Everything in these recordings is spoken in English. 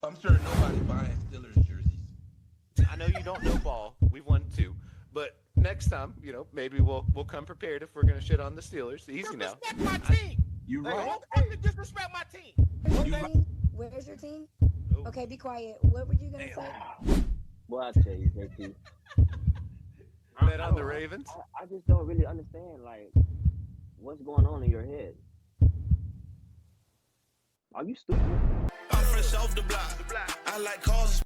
I'm sure nobody buying Steelers jerseys. I know you don't know ball. We've won two, but next time, maybe we'll come prepared if we're gonna shit on the Steelers. Easy now. Respect my team. You Hey, right. don't fucking disrespect my team. Where's your You right. team? Where's your team? Oh, Okay, be quiet. What were you gonna damn. say? Boy, I tell you, JT. Bet I on the don't. Ravens. I just don't really understand like what's going on in your head. Are you stupid? I'm fresh off the block. I like cars.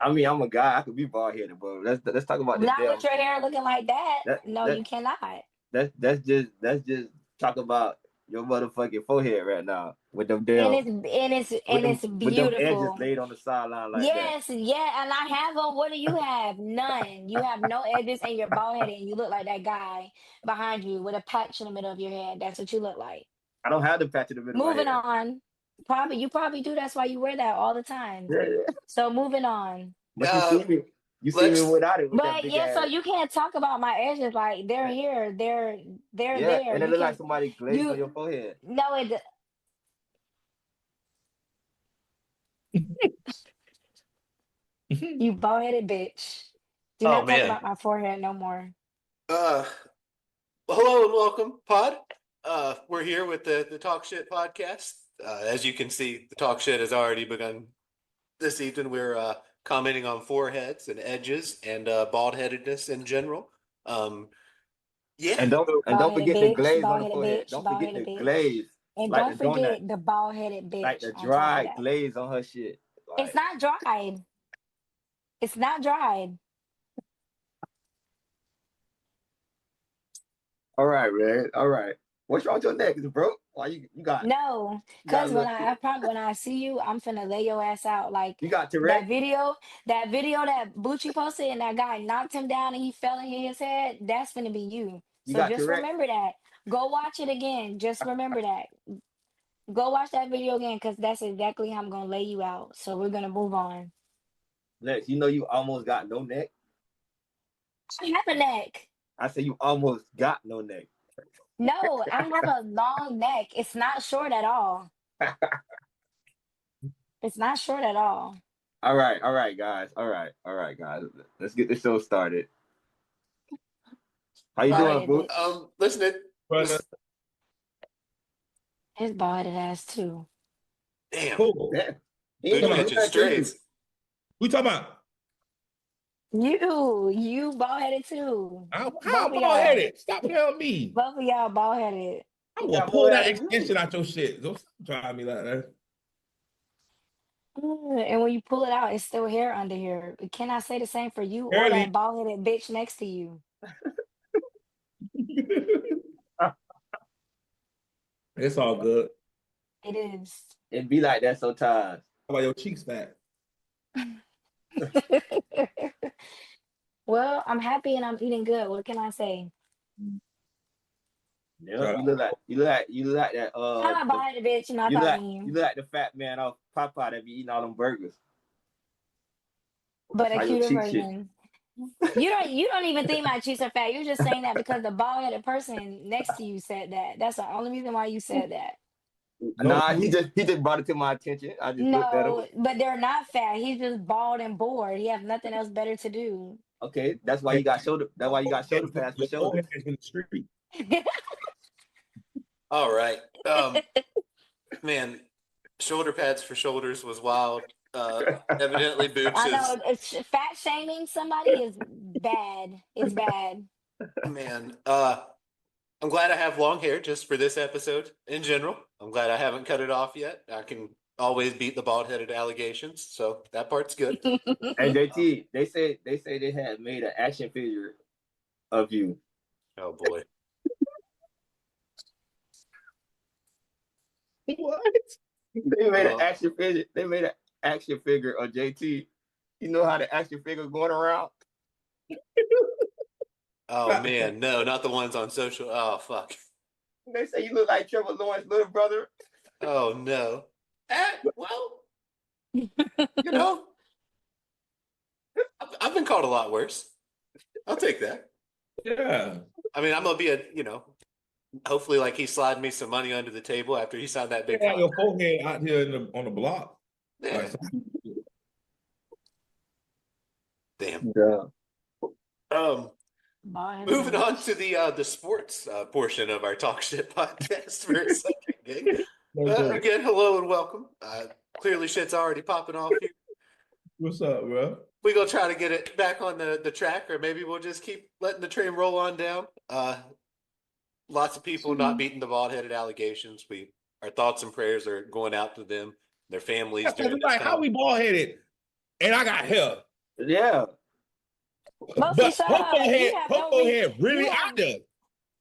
I mean, I'm a guy. I could be bald headed, but let's talk about this Not damn. with your hair looking like that. That No, that you cannot. that's just talk about your motherfucking forehead right now with them And damn it's with them edges beautiful. laid on the sideline like that. Yes, yeah, and I have them. What do you have? None. You have no edges, and you're bald headed, and you look like that guy behind you with a patch in the middle of your head. That's what you look like. I don't have the patch in the middle of my Moving head. on. You probably do. That's why you wear that all the time. Yeah, yeah. So moving on. But Uh, you see me let's. without it with that But big yeah, so ass. you can't talk about my edges like they're here, they're Yeah, there. and it You look like can somebody glazed on your you forehead. know it. You bald headed bitch. Do Oh not talk man. about my forehead no more. Uh, hello and welcome, Pod. We're here with the Talk Shit podcast. As you can see, the Talk Shit has already begun this evening. We're commenting on foreheads and edges and bald headedness in general. Um, yeah. And don't Bald headed forget the bitch, glaze on bald the headed forehead. bitch, Don't bald forget headed the bitch. glaze, And like don't the donut, forget the bald headed like bitch the on top of dry that. glaze on her shit. It's Like, not dried. It's not dried. all right, man. All right. What's wrong with your neck? Is it broke? Why No, you got a cause little I promise when I see you, I'm finna lay your ass out. Like you got that Tourette? video, that video that Bucci posted and that guy knocked him down and he fell and hit his head. That's finna be you. You So got just Tourette? remember that. Go watch it again. Just remember that. Go watch that video again, cause that's exactly how I'm gonna lay you out. So we're gonna move on. Lex, you know you almost got no neck. I have a neck. I say you almost got no neck. No, I have a long neck. It's not short at all. It's not short at all. All right, guys. All right, guys. Let's get the show started. How you Bald doing, headed boo? bitch. Listen, Brother, His bald headed ass too. damn, who? Yeah. He ain't Booty Come gonna on. do catching that to you. strays. We talking about You bald headed too. how Both of bald y'all. headed? Stop telling me. Both of y'all bald headed. I He will got pull more that hair than you. extension out your shit. Don't stop trying me like that. And when you pull it out, it's still hair under here. Can I say the same for you or Early. that bald headed bitch next to you? It's all good. It is. It be like that sometimes. How about your cheeks fat? Well, I'm happy and I'm eating good. What can I say? Yeah, Shut you up. look like that I'm not bald headed bitch, and I thought you mean. look like the fat man off Popeye that be eating all them burgers. But That's a how your cuter cheek shit. version. You don't even think my cheeks are fat. You're just saying that because the bald headed person next to you said that. That's the only reason why you said that. No, Nah, he just brought it to my attention. I just looked at him. No, but they're not fat. He's just bald and bored. He has nothing else better to do. Okay, that's why you got shoulder. That's why you got shoulder pads for your shoulders. forehead is in the street. All right. Man, shoulder pads for shoulders was wild. Evidently, Booch I is know fat shaming somebody is bad. It's bad. man. I'm glad I have long hair just for this episode in general. I'm glad I haven't cut it off yet. I can always beat the bald-headed allegations, so that part's good. Hey JT, they say they had made an action figure of you. Oh boy. What? They made an Oh. action figure. They made an action figure of JT. You know how the action figure going around? Oh man, no, not the ones on social. Oh fuck. They say you look like Trevor Lawrence's little brother. Oh no. Well, you know, I've been called a lot worse. I'll take that. Yeah. I mean, I'm gonna be Hopefully, like he slid me some money under the table after he signed that big Like your contract. forehead out here on the block. Yeah. Like, Damn. Yeah. Bald head Moving again. on to the sports portion of our talk shit podcast for a second, gang. Again, hello and welcome. Clearly, shit's already popping off here. what's up, bro? We're gonna try to get it back on the track, or maybe we'll just keep letting the train roll on down. Lots of people not beating the bald-headed allegations. Our thoughts and prayers are going out to them, their families during It's this like, how time. we bald headed? And I got hair. Yeah. Mostly But shut her up. You have no forehead really you out have there.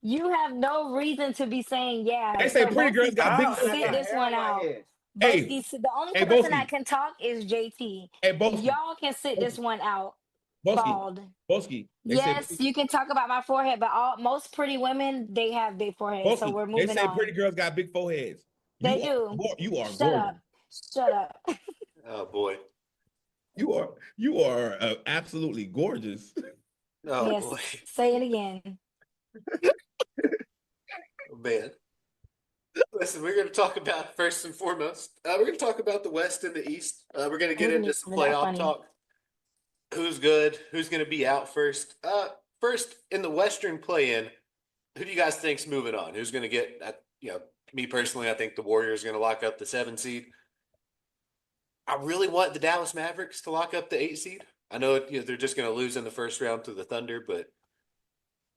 you have no reason to be saying yeah. They say So pretty girls Boski, got big I sit foreheads. this hair one on my out. head. Hey, Boski, the only hey, person that Boski. can talk is JT. Hey, Boski. Y'all can sit this one out. Boski. Bald. Boski. Yes, you can talk about my forehead, but most pretty women, they have big foreheads. So Boski. we're They moving say pretty on. girls got big foreheads. They do. You are Shut gorgeous. up. Shut up. Oh boy. You are absolutely gorgeous. Oh Yes. boy. Say it again. Oh, man. Listen, we're going to talk about first and foremost. We're going to talk about the West and the East. We're going to get Wasn't into even some that playoff funny. talk. Who's good? Who's going to be out first? First in the Western play-in, who do you guys think's moving on? Who's going to get? Me personally, I think the Warriors are going to lock up the 7 seed. I really want the Dallas Mavericks to lock up the 8 seed. I know, they're just going to lose in the first round to the Thunder, but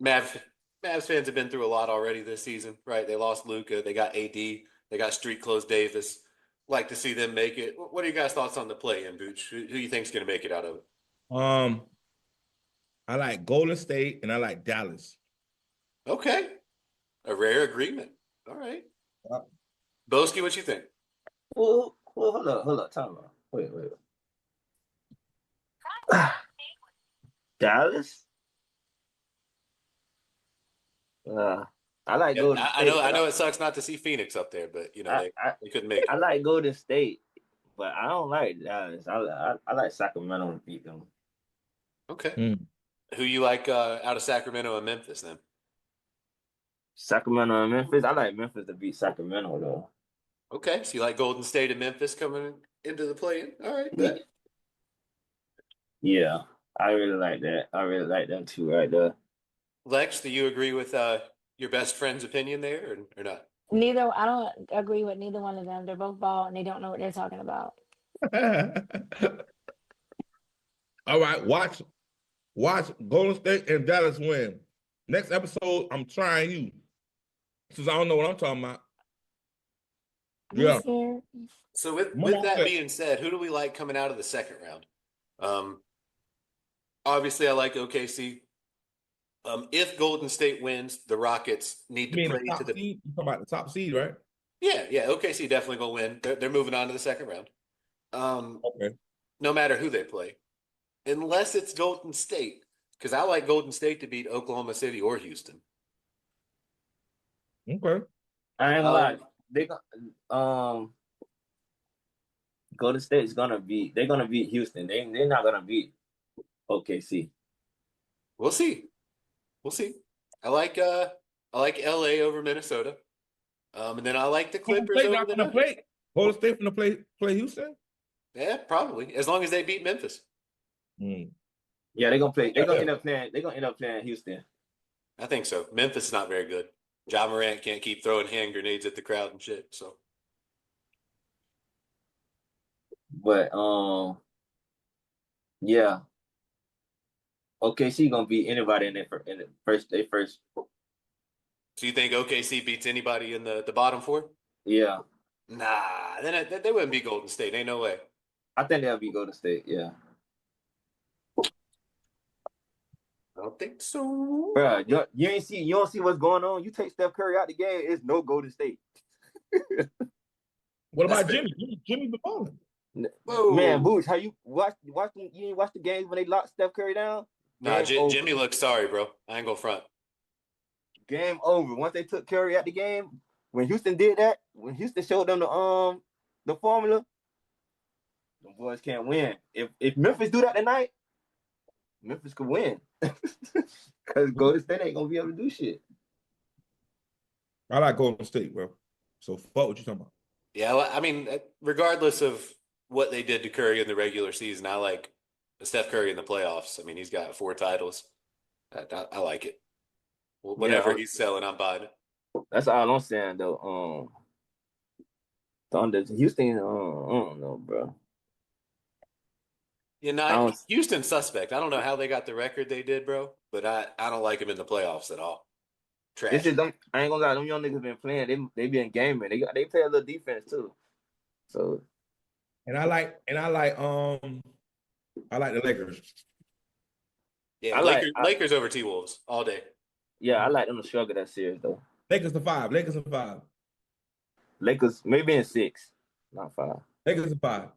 Mavs fans have been through a lot already this season, right? They lost Luka, they got AD, they got Street Clothes Davis. Like to see them make it. What are you guys' thoughts on the play-in, Booch? Who you think's going to make it out of it? I like Golden State and I like Dallas. Okay, a rare agreement. All right, Boski, what you think? Well, hold up, time out. Wait. Dallas? I like Golden State. I know it sucks not to see Phoenix up there, but they couldn't make it. I like Golden State, but I don't like Dallas. I like Sacramento to beat them. Okay. Who you like out of Sacramento and Memphis then? Sacramento and Memphis. I like Memphis to beat Sacramento though. Okay, so you like Golden State and Memphis coming into the play-in? All right, bet. Yeah, I really like that. I really like them too, right there. Lex, do you agree with your best friend's opinion there, or not? I don't agree with neither one of them. They're both bald and they don't know what they're talking about. All right, watch Golden State and Dallas win. Next episode, I'm trying you. Since I don't know what I'm talking about. Yeah. So with that being said, who do we like coming out of the second round? Obviously, I like OKC. If Golden State wins, the Rockets need to play to the. You talking about the top seed, right? Yeah. OKC definitely gonna win. They're moving on to the second round. Okay. No matter who they play, unless it's Golden State, because I like Golden State to beat Oklahoma City or Houston. Okay. I ain't gonna lie. They Golden State's gonna beat. They're gonna beat Houston. They're not gonna beat OKC. We'll see. I like LA over Minnesota. And then I like the Clippers over the Nuggets. Golden State gonna play Houston? Yeah, probably. As long as they beat Memphis. Yeah, they're gonna play. They're gonna end up playing Houston. I think so. Memphis is not very good. Ja Morant can't keep throwing hand grenades at the crowd and shit. So, but yeah, OKC gonna beat anybody in the first. So you think OKC beats anybody in the bottom four? Yeah. Nah, then they wouldn't be Golden State. Ain't no way. I think they'll be Golden State. Yeah. I don't think so. Bro, you don't see what's going on. You take Steph Curry out the game, it's no Golden State. What about Jimmy? Jimmy been balling. Whoa. Man, Booch, how you watch you didn't watch the games when they locked Steph Curry down? Nah, Jimmy looks sorry, bro. I ain't gonna front. Game over. Once they took Curry out the game, when Houston did that, when Houston showed them the formula, the boys can't win. If Memphis do that tonight, Memphis could win. Because Golden State ain't gonna be able to do shit. I like Golden State, bro. So fuck what you talking about. Yeah, well, I mean, regardless of what they did to Curry in the regular season, I like Steph Curry in the playoffs. I mean, he's got 4 titles. I like it. Whatever Yeah, he's selling, I'm buying it. that's all I'm saying though. Thunder, Houston, I don't know, bro. You I know, don't. Houston suspect. I don't know how they got the record they did, bro, but I don't like him in the playoffs at all. This Trash. is them. I ain't gonna lie. Them young niggas been playing. They been gaming. They play a little defense too. So And I like the Lakers. Yeah, I like. Lakers over T-Wolves all day. Yeah, I like them to struggle that series though. Lakers to 5. Lakers to 5. Lakers maybe in 6, not 5. Lakers to 5.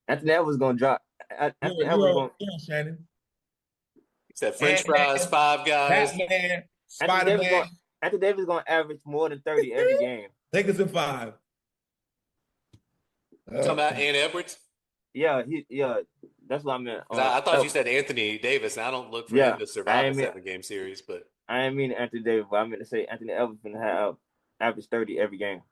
Anthony Edwards gonna drop. Anthony Edwards gonna. Shannon. He said French Ant-Man, fries, 5 guys. Batman, Anthony Spider-Man. Davis gonna average more than 30 every game. Lakers to 5. Talking about Ant Edwards? Yeah, that's what I meant. 'Cause I thought you said Anthony Davis, and I don't look for him to survive a 7-game series, but I ain't mean Anthony Davis, but I meant to say Anthony Edwards gonna have average 30 every game.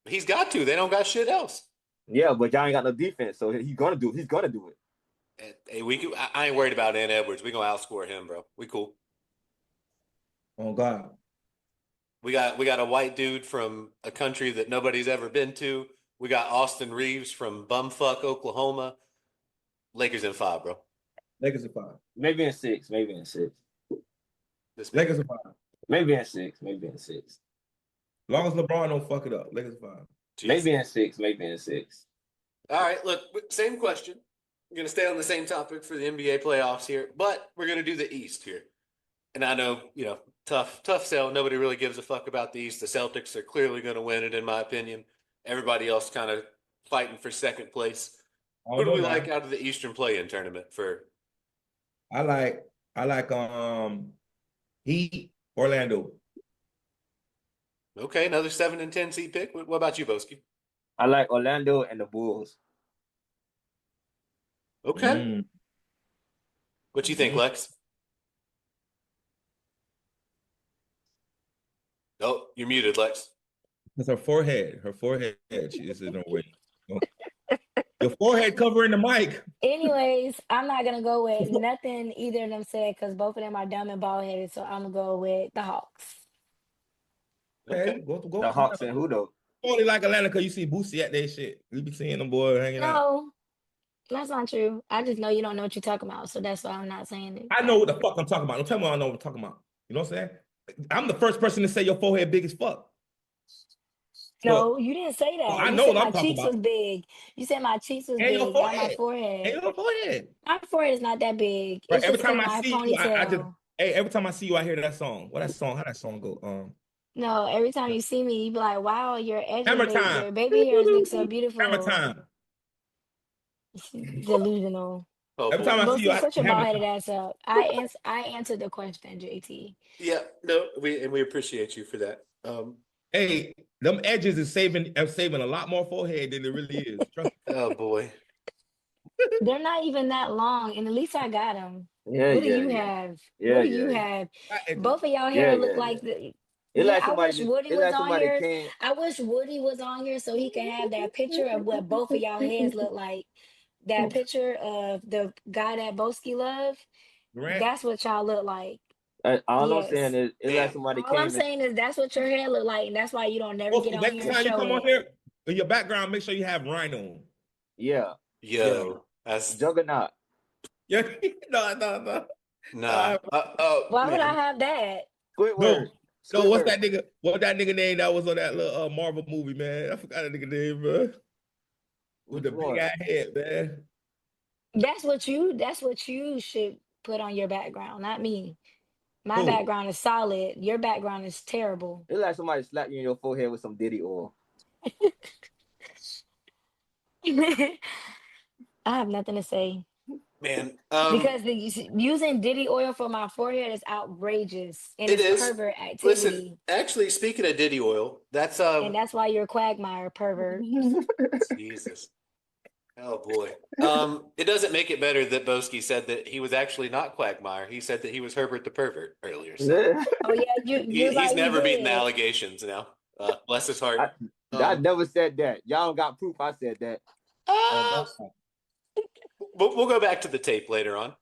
he's got to. They don't got shit else. Yeah, but y'all ain't got no defense, so he's gonna do it. Hey, I ain't worried about Ant Edwards. We gonna outscore him, bro. We cool. Oh God. We got a white dude from a country that nobody's ever been to. We got Austin Reeves from bumfuck Oklahoma. Lakers in 5, bro. Lakers to 5. Maybe in 6. This Lakers to 5. Maybe in 6. As long as LeBron don't fuck it up. Lakers to 5. Jeez. Maybe in 6. All right, look, same question. We're going to stay on the same topic for the NBA playoffs here, but we're going to do the East here. And I know, tough sell. Nobody really gives a fuck about the East. The Celtics are clearly going to win it, in my opinion. Everybody else kind of fighting for second place. Who do we like out of the Eastern play-in tournament for? I like Heat, Orlando. Okay, another 7 and 10 seed pick. What about you, Boski? I like Orlando and the Bulls. Okay. What you think, Lex? Oh, you're muted, Lex. It's her forehead. She is in her way. Your forehead covering the mic. Anyways, I'm not gonna go with nothing either of them said because both of them are dumb and bald headed. So I'm gonna go with the Hawks. Okay. Go. The Hawks and who though? Only like Atlanta because you see Boosie at their shit. We be seeing them boys hanging out. No, that's not true. I just know you don't know what you're talking about, so that's why I'm not saying it. I know what the fuck I'm talking about. Don't tell me I know what I'm talking about. You know what I'm saying? I'm the first person to say your forehead big as fuck. No, you didn't say that. I You know said what I'm my talking cheeks about. was big. You said my cheeks was And big, your not forehead. my forehead. And your forehead. My forehead is not that big. Right, It's every just time 'cause I my see you, ponytail. every time I see you, I hear that song. What that song? How that song go? No, every time you see me, you be like, "Wow, your Hammer edges, time. your baby hairs look so beautiful." Hammer time. Delusional. Oh, Every boy. time I But see you, shut your hammer bald-headed time. ass up. I answered the question, JT. Yeah, no, we appreciate you for that. Hey, them edges are saving a lot more forehead than it really is. Trust me. Oh boy. They're not even that long, and at least I got them. Yeah, What do yeah, you yeah. have? Yeah, What do yeah, you yeah. have? Edges. Both of y'all Yeah, hair look yeah, like yeah. the. It's Yeah, like I somebody. wish Woody It's was like on somebody here. came. I wish Woody was on here so he could have that picture of what both of y'all heads look like. That picture of the guy that Boski loved. Grant. That's what y'all look like. All I'm Yes. saying is, it's like Man. somebody All I'm came. saying is that's what your hair look like, and that's why you don't never get on Next here and time you show come on it. here, in your background, make sure you have rhino on. Yeah, Yo, that's Juggernaut. Yeah, no. nah. Why would I Man. have that? Squidward. No, what's that nigga? What that nigga name that was on that little Marvel movie, man? I forgot that nigga name, bro. With the big ass head, man. That's what you should put on your background, not me. My Who? background is solid. Your background is terrible. It's like somebody slapped you in your forehead with some Diddy oil. I have nothing to say Man. because using Diddy oil for my forehead is outrageous and It it's is. pervert activity. Listen, actually, speaking of Diddy oil, that's and that's why you're a quagmire pervert. Jesus. Oh boy. It doesn't make it better that Boski said that he was actually not Quagmire. He said that he was Herbert the pervert earlier. So Oh yeah, you he's like he never beaten the did. allegations now. Bless his heart. I never said that. Y'all got proof I said that. Uh, we'll go back to the tape later on.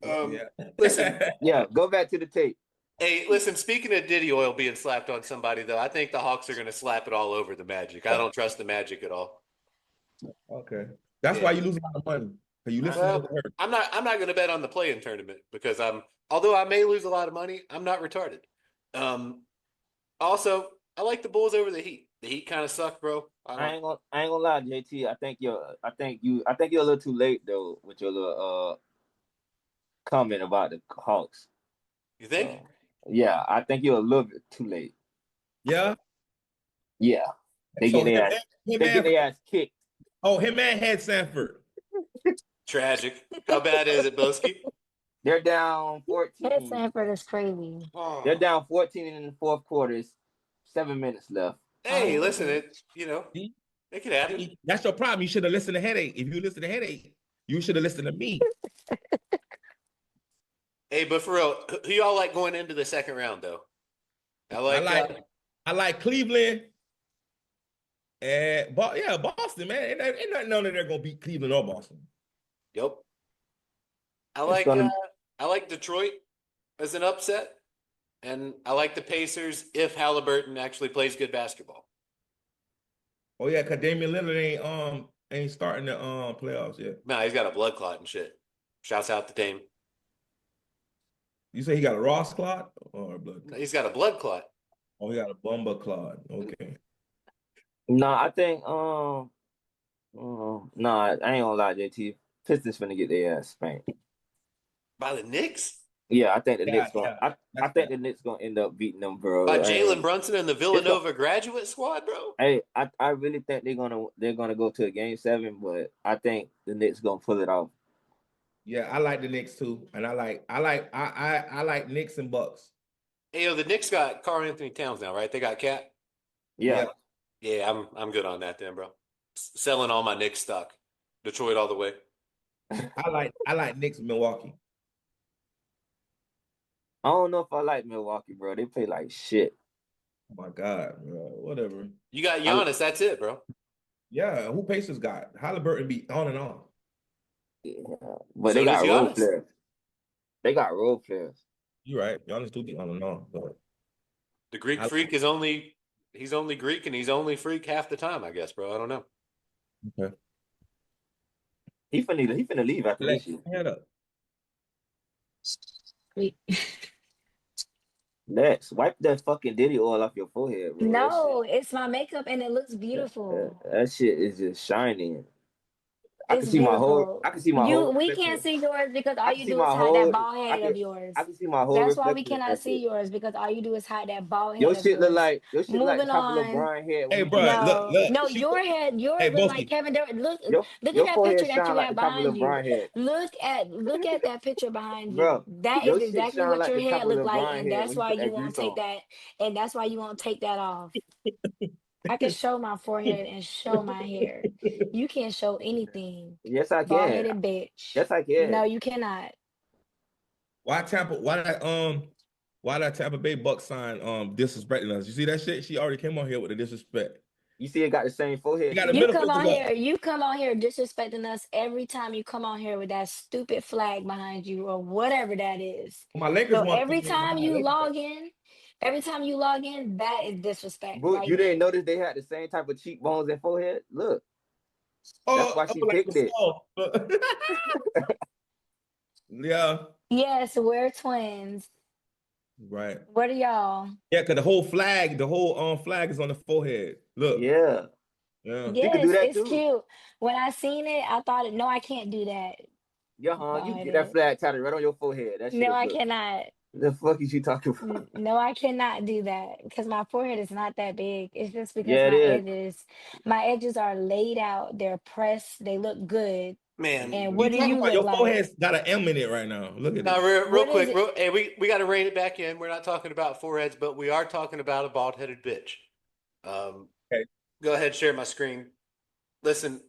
Yeah. Listen, Yeah, go back to the tape. hey, listen, speaking of Diddy oil being slapped on somebody, though, I think the Hawks are going to slap it all over the Magic. I don't trust the Magic at all. Okay. That's Yeah. why you lose a lot of money. 'Cause you listen Well, to her. I'm not going to bet on the play-in tournament because although I may lose a lot of money, I'm not retarded. Also, I like the Bulls over the Heat. The Heat kind of suck, bro. I ain't gonna lie, JT. I think you're a little too late though with your little comment about the Hawks. You think? Yeah, I think you're a little bit too late. Yeah. Yeah, they So get their ass kicked. Oh, him and had Sanford. Tragic. How bad is it, Boski? They're down 14. Ted Sanford is crazy. They're down 14 in the fourth quarter. 7 minutes left. Hey, Oh, listen, okay. it could happen. That's your problem. You should have listened to Headache. If you listen to Headache, you should have listened to me. Hey, but for real, who y'all like going into the second round, though? I like Cleveland. And Boston, man. Ain't nothing none of they're gonna beat Cleveland or Boston. Yep. I like Detroit as an upset, and I like the Pacers if Halliburton actually plays good basketball. Oh yeah, cause Damian Lillard ain't starting the playoffs yet. No, he's got a blood clot and shit. Shouts out to Dame. You say he got a Ross clot or a blood clot? He's got a blood clot. Oh, he got a bumper clot. Okay. No, I think I ain't gonna lie, JT. Pistons finna get their ass spanked. By the Knicks? Yeah, I think the Knicks yeah. I think the Knicks gonna end up beating them, bro. By Jalen Brunson and the Villanova graduate squad, bro? Hey, I really think they're gonna go to a game 7, but I think the Knicks gonna pull it off. Yeah, I like the Knicks too, and I like Knicks and Bucks. Hey, yo, the Knicks got Karl Anthony Towns now, right? They got Cat. Yeah. Yeah, I'm good on that then, bro. Selling all my Knicks stock. Detroit all the way. I like Knicks and Milwaukee. I don't know if I like Milwaukee, bro. They play like shit. Oh my God, bro. Whatever. You got Giannis, that's it, bro. Yeah, who Pacers got? Halliburton be on and on. Yeah, but So they got does role Giannis. players. They got role players. You're right. Giannis do be on and on. But The Greek freak he's only Greek and he's only freak half the time, I guess, bro. I don't know. okay. He finna leave after this year. Head up. Wait. Next, wipe that fucking Diddy oil off your forehead, bro. No, it's my makeup and it looks beautiful. That shit is just shining. I It's can see my beautiful. whole. We can't see yours because all I you can see do my is hide whole- that bald I head can- of yours. I can see my whole. That's why we reflection in cannot that see shit. yours because all you do is hide that bald head. Your of shit look yours. like the Moving top of on. LeBron head. Hey, when bro, he- look. No, She- yours Hey, look like Boski. Kevin Durant. Look Your at your that forehead picture that shine you like have the top of behind you. LeBron head, Look at that picture behind you. bro. That Your is shit exactly shine what like your the top head of look like, LeBron and head that's when you why put you that won't grease take on. that, and that's why you won't take that off. I can show my forehead and show my hair. You can't show anything. Yes, I Bald can. headed bitch. Yes, I can. No, you cannot. Why that Tampa Bay Bucks sign disrespecting us? You see that shit? She already came on here with the disrespect. You see, it got the same forehead. You got a You middle come on finger up. here. You come on here disrespecting us every time you come on here with that stupid flag behind you or whatever that is. My Lakers So want every time you log in, that is disrespect But right you didn't there. notice they had the same type of cheekbones and forehead? Look, that's Oh, why she like picked it. Yeah. Yes, we're twins. Right. What are y'all? Yeah, because the whole flag is on the forehead. Look. Yeah. Yeah. You can do Yes, that it's too. cute. When I seen it, I thought, no, I can't do that. Yeah, you can get that flag tatted right on your forehead. That shit No, is I good. cannot. The fuck is you talking about? No, I cannot do that because my forehead is not that big. It's just because Yeah, it is. my edges are laid out. They're pressed. They look good. Man, And You what do talking you about look your like? forehead's got an M in it right now. Look at now it. real What is quick, it? hey, we got to rein it back in. We're not talking about foreheads, but we are talking about a bald-headed bitch. Okay. Go ahead, share my screen. Listen,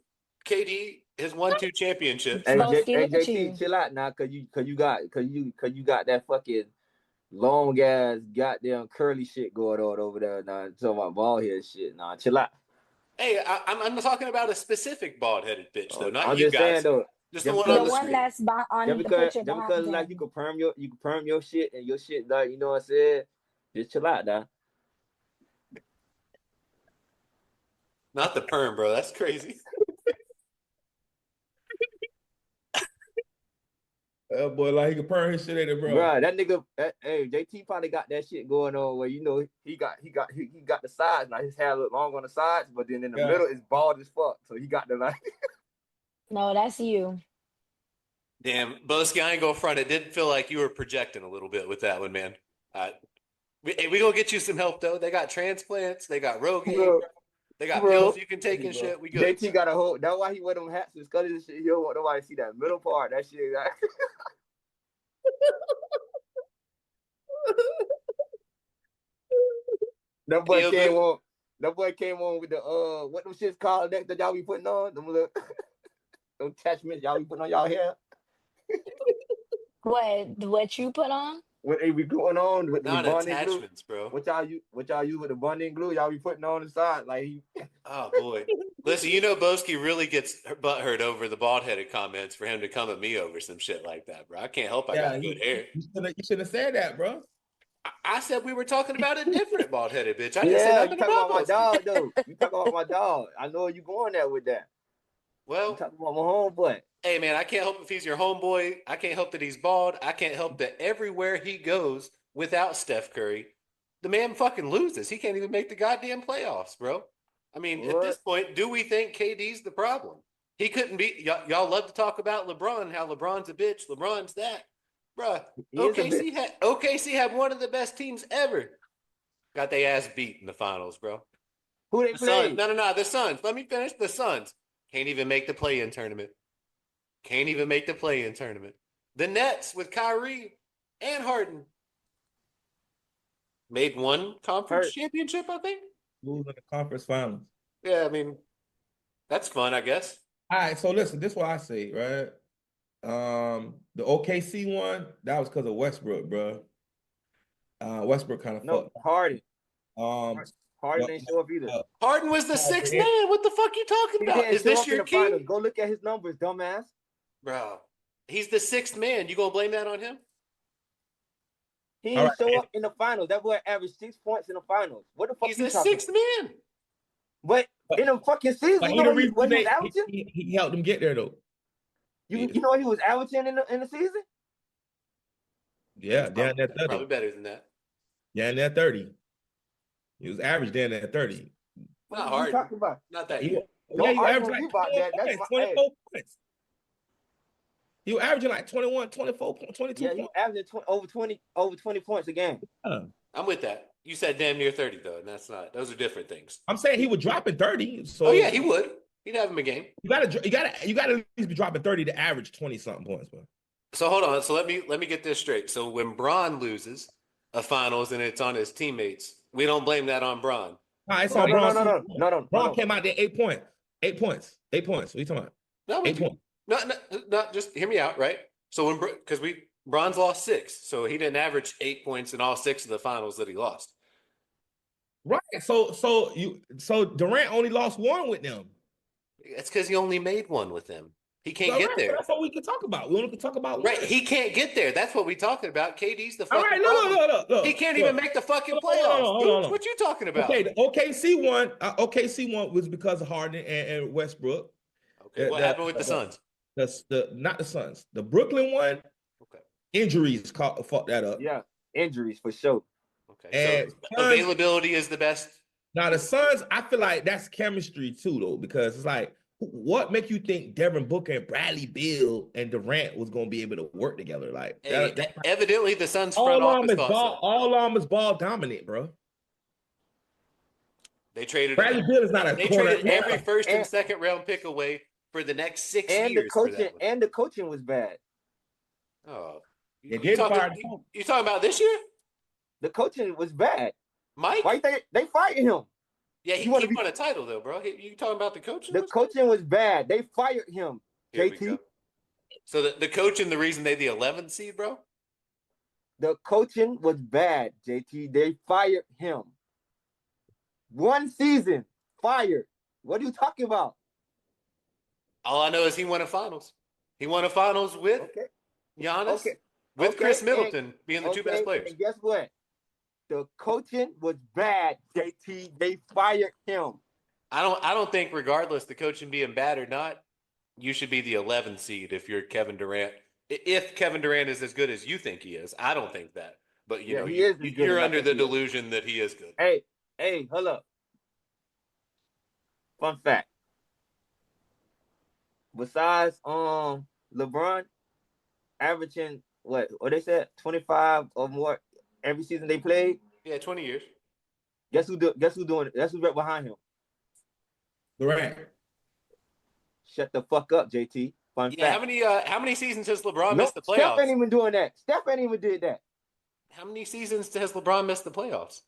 KD his 1-2 championships. Hey, Boski, look at JT, you. chill out now, cause you got that fucking long ass goddamn curly shit going on over there. Now talking about bald head shit. Nah, chill out. Hey, I'm talking about a specific bald headed bitch though, not I'm you just guys. saying though. Just the Just one The on the because, one screen. that's on just the because, picture just because, behind like him. you can perm your shit and your shit, like you know what I'm saying. Just chill out, now. Not the perm, bro. That's crazy. That boy, like he can burn his shit in it, bro. Bruh, that nigga, hey, JT probably got that shit going on where you know he got the sides. Now his hair look long on the sides, but then in the Yeah. middle it's bald as fuck. So he got the like. No, that's you. Damn, Boski, I ain't gonna front. It did feel like you were projecting a little bit with that one, man. We gonna get you some help though. They got transplants. They got Rogaine. Bro, They got bro. pills you can take and Bro. shit. We good. JT got a whole. That's why he wear them hats and scullies and shit. He don't want nobody to see that middle part. That shit. Like, that boy Yo, came dude. on. That boy came on with the what them shits called that y'all be putting on them little them attachments y'all be putting on y'all hair. What you put on? What they be going on with the Not bonding glue? attachments, bro. What y'all use with the bonding glue? Y'all be putting on the side like he. Oh boy. Listen, you know Boski really gets butthurt over the bald headed comments for him to come at me over some shit like that, bro. I can't help I got good hair. You should have said that, bro. I said we were talking about a different bald headed bitch. I didn't say Yeah, nothing you talking about my Boski. dog though. You talking about my dog. I know you going there with that. You Well, talking about my homeboy. hey man, I can't help if he's your homeboy. I can't help that he's bald. I can't help that everywhere he goes without Steph Curry, the man fucking loses. He can't even make the goddamn playoffs, bro. I mean, at this point, do we think KD's the problem? He couldn't be. Y'all love to talk about LeBron, how LeBron's a bitch. LeBron's that, bruh. He is a bitch. OKC had one of the best teams ever. Got their ass beat in the finals, bro. Who they The play? Suns. No. The Suns. Let me finish. The Suns can't even make the play-in tournament. Can't even make the play-in tournament. The Nets with Kyrie and Harden made one conference championship, I think. Losing the conference finals. Yeah, I mean, that's fun, I guess. All right, so listen, this is what I say, right? The OKC one, that was because of Westbrook, bro. Westbrook kind of No, fucked. Harden. Um, Harden didn't show up either. Harden was the sixth man. What the fuck you talking He about? didn't Is show this up in your the key? finals. Go look at his numbers, dumbass. Bro, he's the sixth man. You gonna blame that on him? He All didn't right. show up in the finals. That boy averaged 6 points in the finals. What the fuck He's you the talking sixth man. But in the fucking season, but you he know the reason what he was averaging? he helped them get there though. You know what he was averaging in the season? Yeah, down there 30. Probably better than that. Down there 30. He was average down there 30. What Not are you hard. talking about? Not that He, good. Don't he argue averaged with like me about that. 24 That's points, my 24 points. He was averaging like 21, 24, 22 yeah, he points. averaging over 20 points a game. I'm with that. You said damn near 30 though, and that's not. Those are different things. I'm saying he would drop in 30. So Oh yeah, he would. He'd have him a game. You gotta at least be dropping 30 to average 20 something points, bro. So hold on. So let me get this straight. So when Braun loses a finals and it's on his teammates, we don't blame that on Braun. Nah, it's No, on Braun. no. Braun came out there 8 points. 8 points. 8 points. What are you talking about? No, 8 points. No, just hear me out, right? So because Braun's lost 6, so he didn't average 8 points in all 6 of the finals that he lost. Right. So Durant only lost 1 with them. It's because he only made 1 with them. He can't get there. That's what we can talk about. We only can talk about Right, one. he can't get there. That's what we're talking about. KD's the All fucking right, problem. look. He can't even make the fucking playoffs. Hold on. What you talking about? Okay, the OKC one was because of Harden and Westbrook. Okay, what happened with the Suns? Not the Suns. The Brooklyn one. Okay. Injuries fucked that up. Yeah, injuries for sure. Okay, so availability is the best. Now the Suns, I feel like that's chemistry too, though, because it's like, what make you think Devin Booker and Bradley Beal and Durant was going to be able to work together? Like, Evidently, the Suns front office thought so. All arm is ball dominant, bro. They traded Bradley Beal is not a corner. Traded every first and second round pick away for the next 6 years. The coaching was bad. Oh, you talking about this year? The coaching was bad. Mike, why they fired him? Yeah, he won a title though, bro. You talking about the coaching? The coaching was bad. They fired him. Here we JT. go. So the coach and the reason they the 11th seed, bro? The coaching was bad, JT. They fired him. 1 season, fired. What are you talking about? All I know is he won a finals. He won a finals with Giannis, with Chris Middleton being the two best players. And guess what? The coaching was bad, JT. They fired him. I don't think, regardless the coaching being bad or not, you should be the 11th seed if you're Kevin Durant. If Kevin Durant is as good as you think he is, I don't think that. But you know, you're under the delusion that he is good. Hey, hold up. Fun fact. Besides LeBron averaging what they said 25 or more every season they played. Yeah, 20 years. Guess who's doing it? Guess who's right behind him? Durant. Shut the fuck up, JT. Fun fact. How many seasons has LeBron missed the playoffs? Steph ain't even doing that. Steph ain't even did that. How many seasons has LeBron missed the playoffs?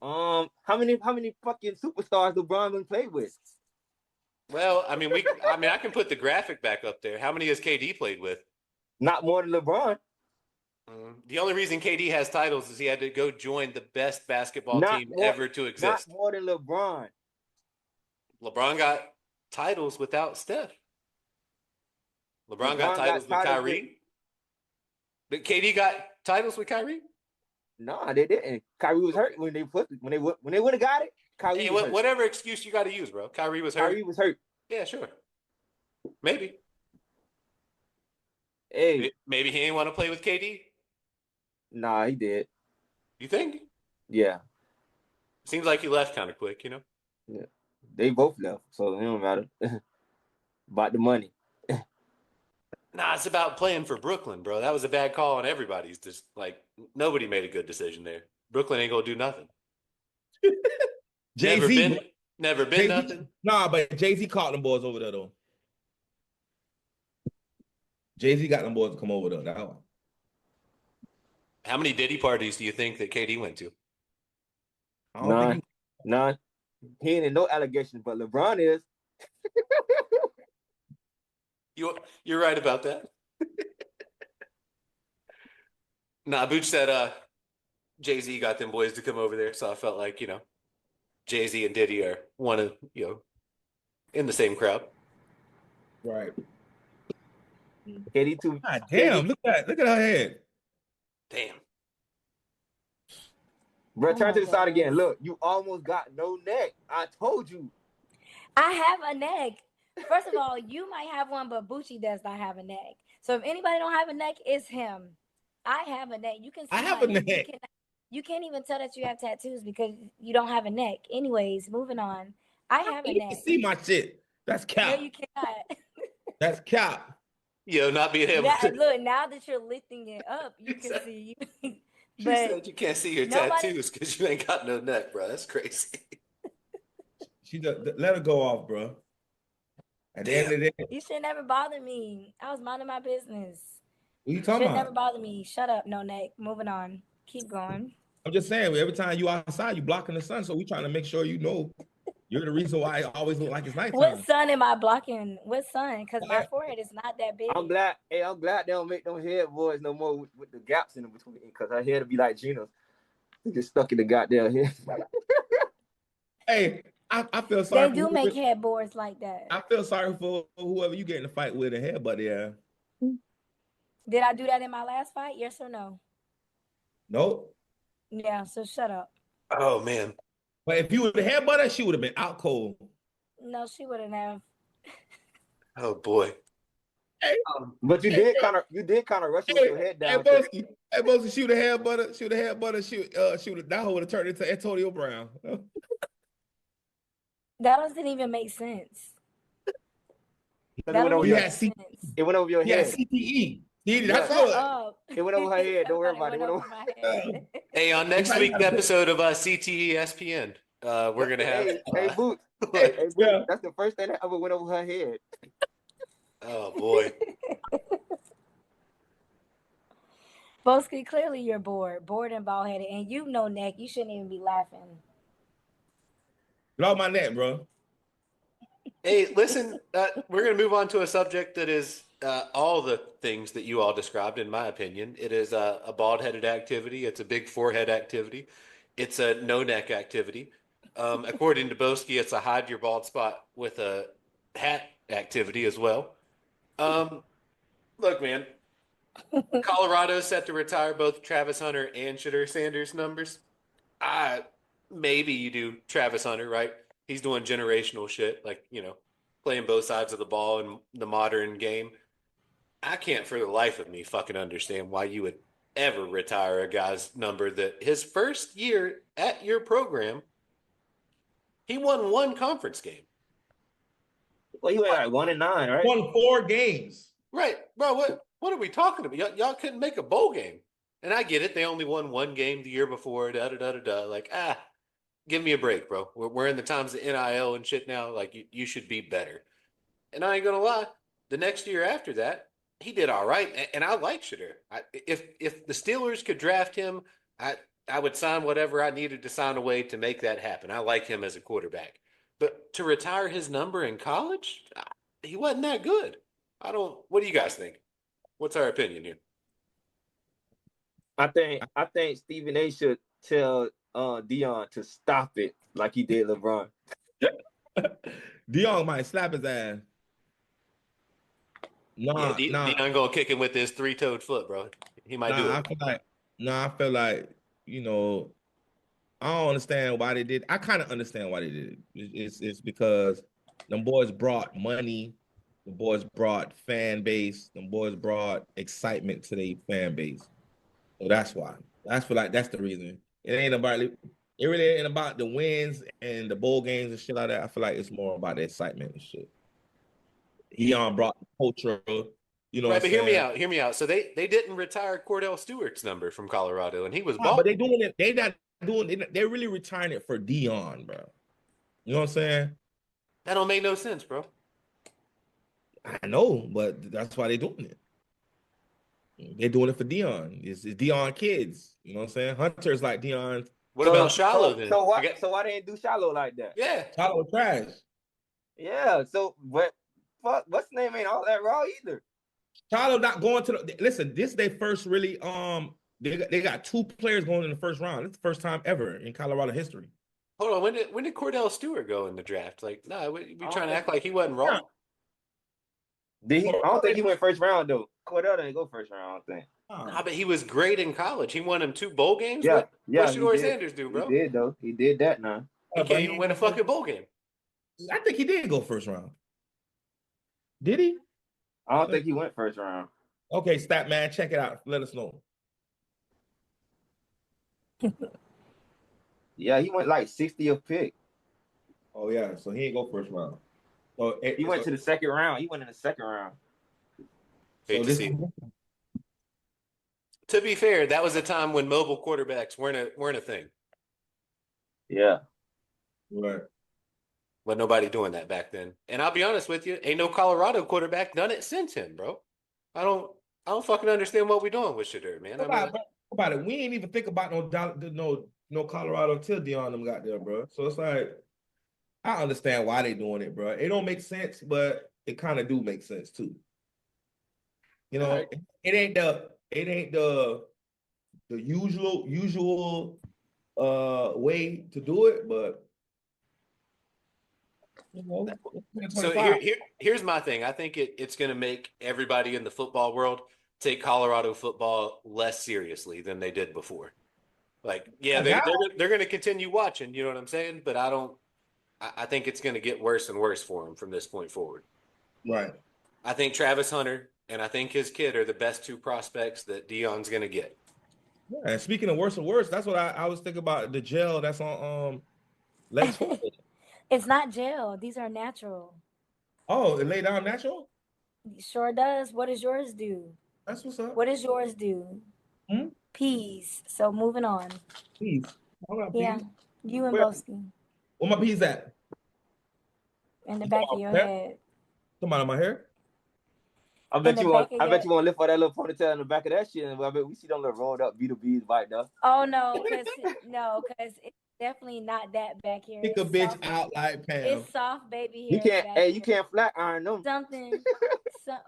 How many fucking superstars LeBron been played with? Well, I mean, I can put the graphic back up there. How many has KD played with? Not more than LeBron. The only reason KD has titles is he had to go join the best basketball team ever to exist. Not more than LeBron. LeBron got titles without Steph. LeBron got titles with Kyrie. But KD got titles with Kyrie? No, they didn't. Kyrie was hurt when they would have got it. Kyrie was hurt. Whatever excuse you got to use, bro. Kyrie was hurt. Kyrie was hurt. Yeah, sure. Maybe. Hey, maybe he didn't want to play with KD. Nah, he did. You think? Yeah. Seems like he left kind of quick, you know? Yeah. They both left, so it don't matter. About the money. Nah, it's about playing for Brooklyn, bro. That was a bad call on everybody's. Just like nobody made a good decision there. Brooklyn ain't gonna do nothing. Jay-Z. Never been nothing. Nah, but Jay-Z caught them boys over there though. Jay-Z got them boys to come over there. That one. How many Diddy parties do you think that KD went to? None. He ain't in no allegations, but LeBron is. You're right about that. Nah, Booch said Jay-Z got them boys to come over there, so I felt like, you know, Jay-Z and Diddy are one of, you know, in the same crowd. Right. KD too. God damn, look at her head. Damn. Bro, turn to the side again. Look, you almost got no neck. I told you. I have a neck. First of all, you might have one, but Bucci does not have a neck. So if anybody don't have a neck, it's him. I have a neck. You can see I have a neck. You can't even tell that you have tattoos because you don't have a neck. Anyways, moving on. I have a neck. You can see my shit. That's cap. No, you cannot. That's cap. Yo, not being able to. Look, now that you're lifting it up, you can see. She said you can't see your tattoos because you ain't got no neck, bro. That's crazy. Let her go off, bro. At the end of the day, You should never bother me. I was minding my business. what you talking about? Never bother me. Shut up, no neck. Moving on. Keep going. I'm just saying, every time you outside, you blocking the sun, so we trying to make sure you know you're the reason why it always look like it's nighttime. What sun am I blocking? What sun? Because my forehead is not that big. I'm glad they don't make them head boys no more with the gaps in between, because her head will be like Gina's. Just stuck in the goddamn head. Hey, I feel sorry. They do make headboards like that. I feel sorry for whoever you get in a fight with a headbutt. Yeah. Did I do that in my last fight? Yes or no? Nope. Yeah, so shut up. Oh, man. But if you would have headbutted, she would have been out cold. No, she wouldn't have. Oh, boy. Hey, but you did kind of rush with your head down. Hey, Bosie, she would have headbutted. She would have that would have turned into Antonio Brown. That doesn't even make sense. It went over your head. Yeah, CTE. That's good. It went over her head. Don't worry about it. It went over my head. Hey, on next week's episode of CTE ESPN, we're going to have... Hey, Boots. Hey, Boots. Yeah. That's the first thing that ever went over her head. Oh, boy. Boski, clearly you're bored and bald-headed, and you've no neck. You shouldn't even be laughing. Get off my neck, bro. Hey, listen, we're going to move on to a subject that is all the things that you all described, in my opinion. It is a bald-headed activity. It's a big forehead activity. It's a no-neck activity. According to Boski, it's a hide your bald spot with a hat activity as well. Look, man, Colorado's set to retire both Travis Hunter and Shadeur Sanders numbers. I maybe you do Travis Hunter, right? He's doing generational shit, like, playing both sides of the ball in the modern game. I can't for the life of me fucking understand why you would ever retire a guy's number that his first year at your program, he won one conference game. Well, he went like 1-9, right? Won 4 games. Right, bro. What are we talking about? Y'all couldn't make a bowl game. And I get it. They only won one game the year before. Da da da da da. Like, give me a break, bro. We're in the times of NIL and shit now. Like, you should be better. And I ain't gonna lie. The next year after that, he did all right. And I like Shadeur. If the Steelers could draft him, I would sign whatever I needed to sign away to make that happen. I like him as a quarterback. But to retire his number in college, he wasn't that good. What do you guys think? What's our opinion here? I think Stephen A should tell Dion to stop it like he did LeBron. Dion might slap his ass. Nah, Dion gonna kick him with his 3-toed foot, bro. He might do it. I feel like, I don't understand why they did. I kind of understand why they did it. It's because them boys brought money. The boys brought fan base. The boys brought excitement to their fan base. So that's why. I feel like that's the reason. It really ain't about the wins and the bowl games and shit like that. I feel like it's more about the excitement and shit. Dion brought the culture, Right, but hear me out. So they didn't retire Cordell Stewart's number from Colorado, and he was bald. But they doing it. They not doing it. They're really retiring it for Dion, bro. You know what I'm saying? That don't make no sense, bro. I know, but that's why they're doing it. They're doing it for Dion. It's Dion kids. You know what I'm saying? Hunter's like Dion. What about Shallow then? So why they didn't do Shallow like that? Yeah. Shallow trash. Yeah. So what's the name ain't all that raw either. Shallow not going to the listen. This they first really they got 2 players going in the first round. It's the first time ever in Colorado history. Hold on. When did Cordell Stewart go in the draft? Like, no, we trying to act like he wasn't raw. Did he? I don't think he went first round though. Cordell didn't go first round. I don't think. Nah, but he was great in college. He won him 2 bowl games. Yeah, What Shadeur Sanders do, bro? He did though. He did that now. He can't even win a fucking bowl game. I think he did go first round. Did he? I don't think he went first round. Okay, stat man, check it out. Let us know. Yeah, he went like 60th pick. Oh yeah, so he didn't go first round. So He went to the second round. He went in the second round. Hate to see it. To be fair, that was a time when mobile quarterbacks weren't a thing. Yeah. Right. But nobody doing that back then. And I'll be honest with you, ain't no Colorado quarterback done it since him, bro. I don't fucking understand what we're doing with Shadeur, man. About it. We ain't even think about no Colorado until Dion them got there, bro. So it's like I understand why they doing it, bro. It don't make sense, but it kind of do make sense too. You know, Right. it ain't the usual way to do it, but So here's my thing. I think it's going to make everybody in the football world take Colorado football less seriously than they did before. Like, yeah, they're going to continue watching. You know what I'm saying? But I think it's going to get worse and worse for them from this point forward. Right. I think Travis Hunter and I think his kid are the best 2 prospects that Dion's going to get. Yeah, and speaking of worse and worse, that's what I was thinking about the gel that's on Lex. It's not gel. These are natural. Oh, it lay down natural? It sure does. What does yours do? That's what's up. What does yours do? Peas. So moving on. Peas. Yeah. You and Where? Boski. Where my peas at? In the back of your head. Come out of my hair? I bet the you want. back of I bet your- you want to lift up that little ponytail in the back of that shit. And I bet we see them little rolled up B2Bs right there. Oh no, cause it's definitely not that back here. Kick a It's bitch soft, out like Pam. it's soft baby You hairs can't. back Hey, here. you can't flat iron them. Something.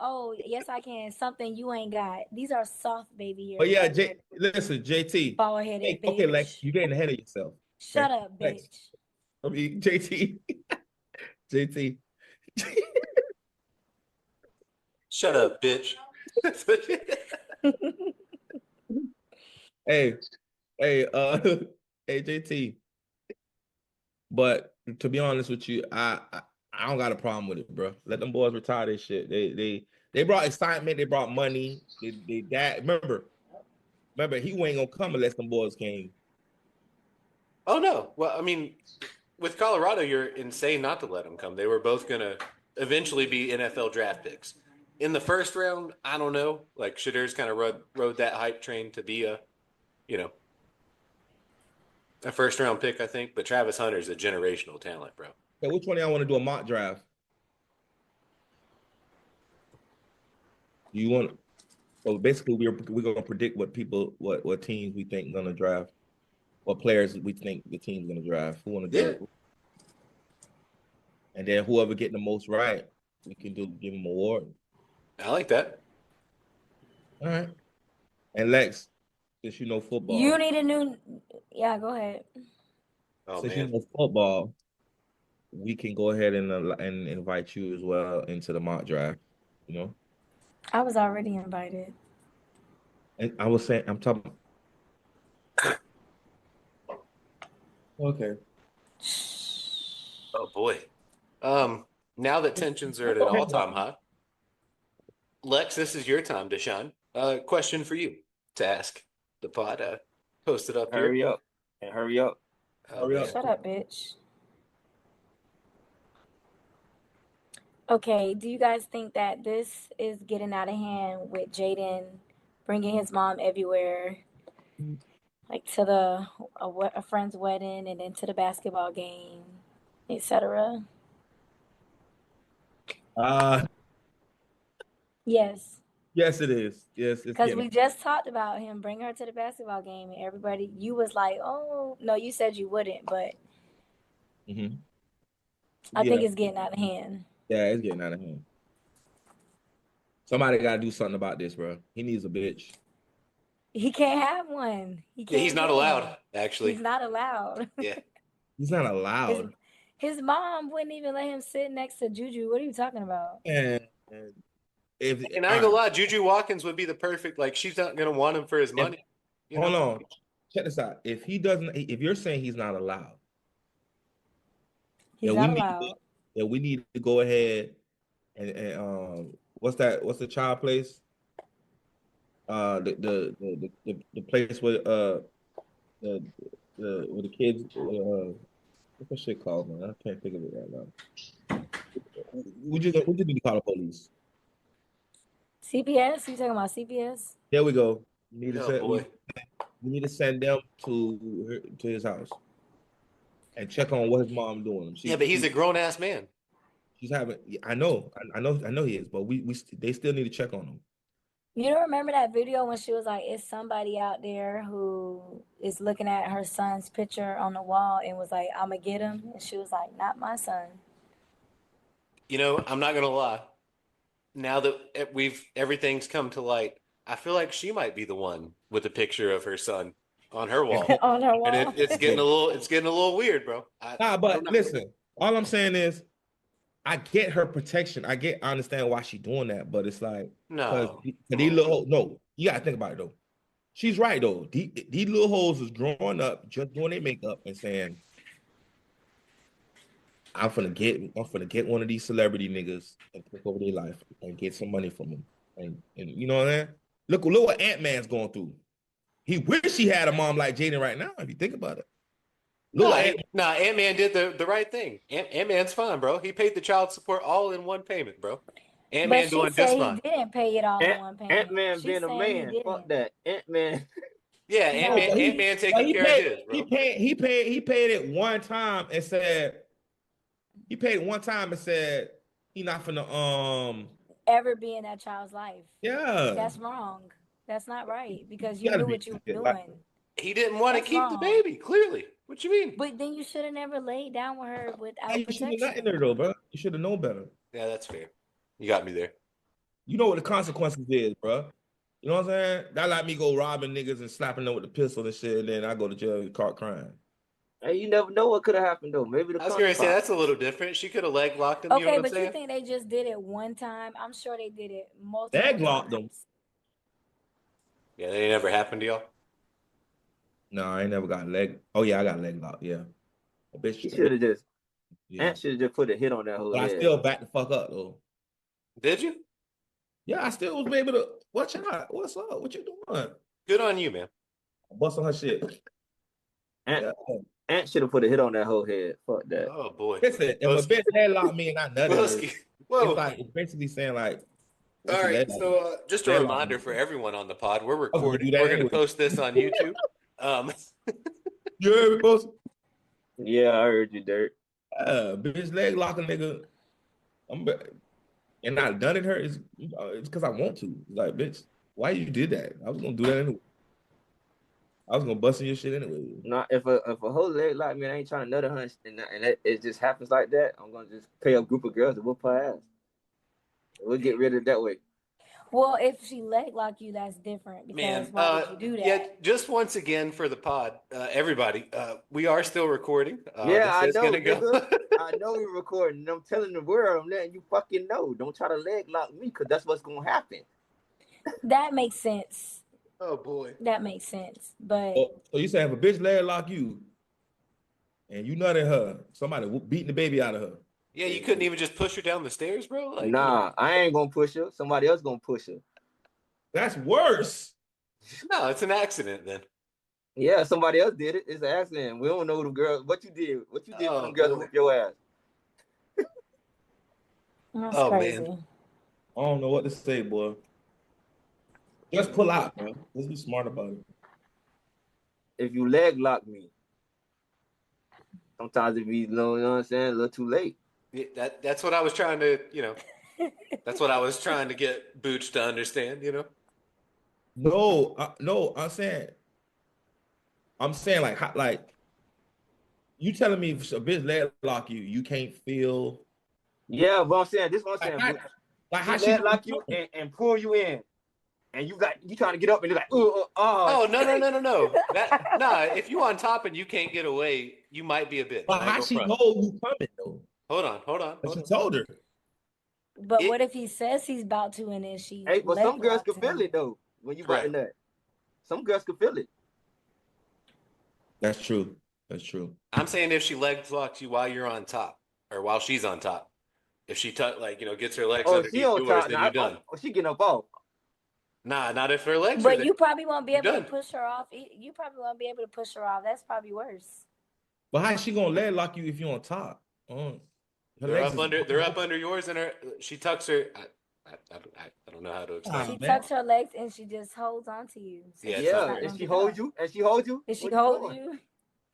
Oh yes, I can. Something you ain't got. These are soft baby hairs. But yeah, back here. listen, JT. Bald headed Hey, bitch. okay, Lex, you're getting ahead of yourself. Shut Okay? up, Lex. bitch. I mean, JT. JT. Shut up, bitch. Hey, hey, hey, JT. But to be honest with you, I don't got a problem with it, bro. Let them boys retire this shit. They brought excitement. They brought money. They that remember he ain't gonna come unless them boys came. Oh no. Well, I mean, with Colorado, you're insane not to let them come. They were both gonna eventually be NFL draft picks. In the first round, I don't know. Like Shadeur's kind of rode that hype train to be a first round pick, I think. But Travis Hunter's a generational talent, bro. Okay, which one of y'all want to do a mock draft? Do you want? So basically, we're gonna predict what teams we think gonna draft, what players we think the team's gonna draft. Who want to do it? And then whoever get the most right, we can give them an award. I like that. All right. And Lex, since you know football, You need a new. Yeah, go ahead. Oh since man. you know football, we can go ahead and invite you as well into the mock draft. You know. I was already invited. And I was saying, I'm talking. Okay. Oh boy. Now that tensions are at an all-time high, Lex, this is your time to shine. Question for you to ask the pod. Post it up here. Hurry up and hurry up. Oh, Hurry up. man. Shut up, bitch. Okay, do you guys think that this is getting out of hand with Jaden bringing his mom everywhere, like to a friend's wedding and then to the basketball game, etc.? Yes, Yes, it is. Yes, it's because getting. we just talked about him bringing her to the basketball game and everybody, you was like, oh, no, you said you wouldn't, but Mhm. I Yeah, think it's getting out of hand. yeah, it's getting out of hand. Somebody got to do something about this, bro. He needs a bitch. He can't have one. He Yeah, can't he's not get allowed, one. actually. He's not allowed. Yeah. He's not allowed. His mom wouldn't even let him sit next to Juju. What are you talking about? And if And I ain't gonna lie, Juju Watkins would be the perfect, like, she's not gonna want him for his money. You hold know? on, check this out. If he doesn't, if you're saying he's not allowed, He's then not allowed. we need to go ahead and what's that? What's the child place? The place where the with the kids what's that shit called, man? I can't think of it right now. Would you need to call the police? CPS? You talking about CPS? There we go. We need to Oh, boy. we need to send them to his house and check on what his mom doing. Yeah, but he's a grown-ass man. She's having. I know he is, but they still need to check on him. You don't remember that video when she was like, it's somebody out there who is looking at her son's picture on the wall and was like, I'm gonna get him. And she was like, not my son. You know, I'm not gonna lie. Now that everything's come to light, I feel like she might be the one with the picture of her son on her wall. On her wall. And it's getting a little weird, bro. But listen, all I'm saying is, I get her protection. I understand why she's doing that, but it's like No. You gotta think about it though. She's right though. These little hoes is growing up, just doing their makeup and saying, I'm gonna get one of these celebrity niggas and take over their life and get some money from them. And you know what I mean? Look what Ant-Man's going through. He wish he had a mom like Jaden right now, if you think about it. Ant-Man did the right thing. Ant-Man's fine, bro. He paid the child support all in one payment, bro. Ant-Man doing just fine. He didn't pay it all in one payment. Ant-Man being a man. Fuck that. Ant-Man. Yeah, Ant-Man taking care of his, bro. He paid it one time and said he not finna ever be in that child's life. Yeah. That's wrong. That's not right because You you gotta knew be what you were like- doing. He didn't want to That's keep the wrong. baby. Clearly, what you mean? But then you should have never laid down with her without Hey, you should have not in protection. there though, bro. You should have known better. Yeah, that's fair. You got me there. You know what the consequences is, bro. You know what I'm saying? That like me go robbing niggas and slapping them with the pistol and shit, and then I go to jail and caught crying. Hey, you never know what could have happened though. Maybe the I was gonna say pop. that's a little different. She could have leg locked him. You know Okay, what I'm but you saying? think they just did it one time? I'm sure they did it multiple Leg locked them. times. Yeah, that ain't never happened to y'all. No, I ain't never got leg. Oh yeah, I got leg locked. Yeah, a bitch. He should have just. Yeah. Ant should have just put a hit on that whole But I head. still back the fuck up though. Did you? Yeah, I still was able to. Watch out. What's up? What you doing? Good on you, man. Bust on her shit. Ant, Yeah. Ant should have put a hit on that whole head. Fuck that. Oh boy. Listen, if a bitch leg locked me and I nutted her, Wilski. Whoa. it's like it's basically saying like. All right, so just a Leg lock reminder me. for everyone on the pod, we're gonna do recording. that We're going to anyway. post this on YouTube. You heard me, boss? Yeah, I heard you, Dirt. Bitch leg lock a nigga. And I done it her. It's because I want to. Like, bitch, why you did that? I was gonna do that anyway. I was gonna bust in your shit anyway. Not if a whole leg like me, I ain't trying to nut her, and it just happens like that. I'm gonna just pay a group of girls to whoop her ass. We'll get rid of it that way. Well, if she leg lock you, that's different because Man, why would you do that? yeah, just once again for the pod, everybody, we are still recording. Yeah, I this is know, gonna go. nigga. I know we're recording. I'm telling the world, I'm letting you fucking know. Don't try to leg lock me, because that's what's gonna happen. That makes sense. Oh boy. That makes sense. But So you say if a bitch leg lock you and you nutted her, somebody beating the baby out of her. Yeah, you couldn't even just push her down the stairs, bro? Like, Nah, I ain't gonna push her. Somebody else gonna push her. That's worse. no, it's an accident then. Yeah, somebody else did it. It's an accident. We don't know the girl. What you did? What you did Oh, when them girls boy. whip your ass? that's Oh, crazy. man. I don't know what to say, boy. Just pull out, man. Let's be smart about it. If you leg lock me, sometimes it be, you know what I'm saying, a little too late. Yeah, that's what I was trying to, that's what I was trying to get Booch to understand, No, I'm saying like you telling me if a bitch leg lock you, you can't feel Yeah, but I'm saying this. What I'm saying. like how She she leg lock you and pull you in, and you trying to get up and you're like, oh. Oh, no. Nah, if you on top and you can't get away, you might be a bitch. But I how go she front. know you coming though? Hold on. But she told her. But what if he says he's about to and then she Hey, but some leg girls locks can feel him? it though when you about to nut. Some girls can feel it. That's true. That's true. I'm saying if she leg locks you while you're on top or while she's on top, if she gets her legs underneath She on yours, top. then you're done. She getting up off. Nah, not if her legs are But there. you probably won't be able Done. to push her off. You probably won't be able to push her off. That's probably worse. But how she gonna leg lock you if you're on top? Her They're legs up is- under yours, and she tucks her. I don't know how to explain. She Ah, man. tucks her legs and she just holds on to you. So Yeah, she's it's not not gonna and she get holds up. you, and she holds you. If she What you holds doing?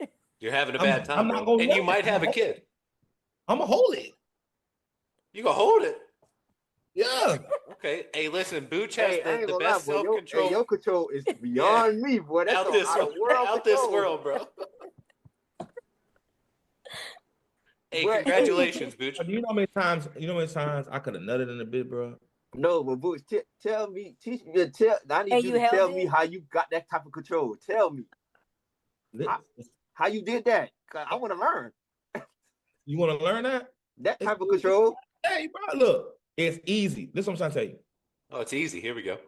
you, You're having a I'm- bad time, I'm not bro. gonna And let you it. might have a kid. I'm gonna hold it. You gonna hold it. Yeah. Okay. Hey, listen, Booch has Hey, I ain't the gonna best lie, boy. self-control Your control is beyond me, boy. That's out some this out-of-world world, bro. Hey, But- congratulations, Booch. Do you know how many times I could have nutted in a bit, bro? No, but Boots, tell me, teach me, I need And you you to tell held me it? how you got that type of control. Tell me how you did that. 'Cause I want to learn You want to learn that? that type of control. Hey, bro, look, it's easy. This is what I'm trying to tell you. Oh, it's easy. Here we go.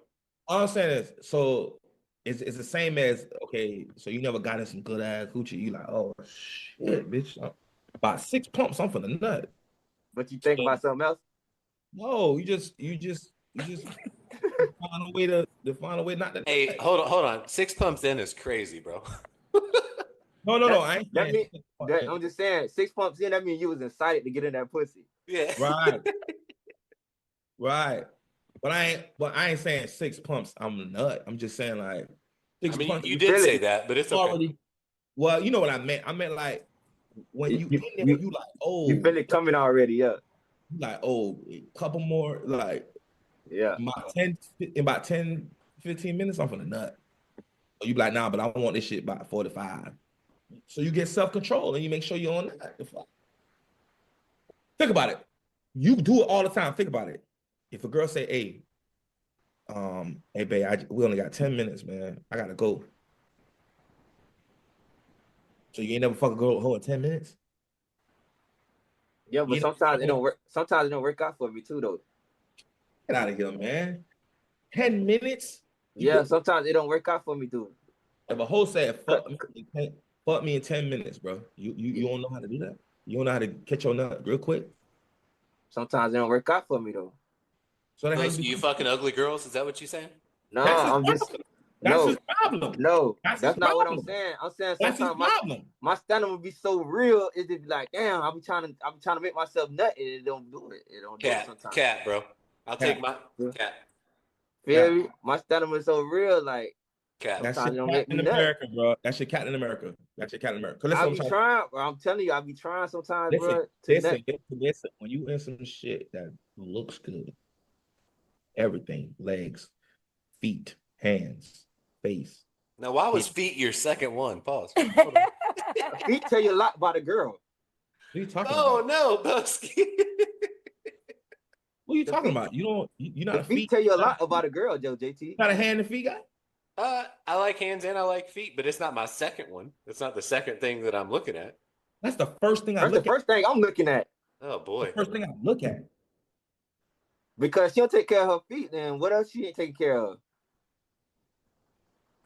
All I'm saying is, so it's the same as, okay, so you never got in some good ass coochie. You like, oh shit, bitch. About 6 pumps, I'm for the nut. But you think about something else. No, you just find a way not to. Hey, hold on. 6 pumps in is crazy, bro. No, I ain't That saying mean, I'm just saying, 6 pumps in. That means you was excited to get in that pussy. Yeah. Right. But I ain't saying 6 pumps, I'm a nut. I'm just saying like 6 I mean, pumps. you did say that, but it's okay. already. Well, you know what I meant. I meant like when you in there, you like, oh, You feel it coming already, yeah. like, oh, a couple more, like Yeah. In about 10, 15 minutes, I'm finna nut. You be like, nah, but I want this shit by 45. So you get self-control and you make sure you're on that. Think about it. You do it all the time. Think about it. If a girl say, hey, babe, we only got 10 minutes, man. I gotta go. So you ain't never fuck a girl hold 10 minutes? Yeah, but You know, sometimes it don't work. Sometimes it don't work out for me too, though. get out of here, man. 10 minutes? Yeah, sometimes it don't work out for me, too. If a hoe said, fuck me in 10 minutes, bro. You don't know how to do that? You don't know how to catch your nut real quick? Sometimes it don't work out for me, though. So then how Those, you fucking ugly girls? Is that what you saying? No, That's his I'm just problem. That's no, his problem. no. That's That's his not what I'm problem. saying. I'm saying That's his sometimes problem. my standard would be so real. Is it be like, damn, I'm trying to make myself nut, and it don't do it. It don't do it sometimes. Cat, bro. I'll take my cat. Feel me? My standard was so real, like Cat. That's sometimes your it don't cat make me in nut. America, bro. That's your cat in America. That's your cat in America. Listen, I be trying, bro. I'm telling you, I be trying sometimes, bro. Listen. When you in some shit that looks good, everything, legs, feet, hands, face. Now, why was feet your second one? Pause. Feet tell you a lot about a girl. What are you talking Oh about? no, Boski. What are you talking about? You're not The a feet feet. tell you a lot about a girl, Joe JT. Not a hand and feet guy. I like hands and I like feet, but it's not my second one. It's not the second thing that I'm looking at. That's the first thing I That's the look at. first thing I'm looking at. Oh The boy. first thing I look at. Because she'll take care of her feet, then what else she ain't taking care of?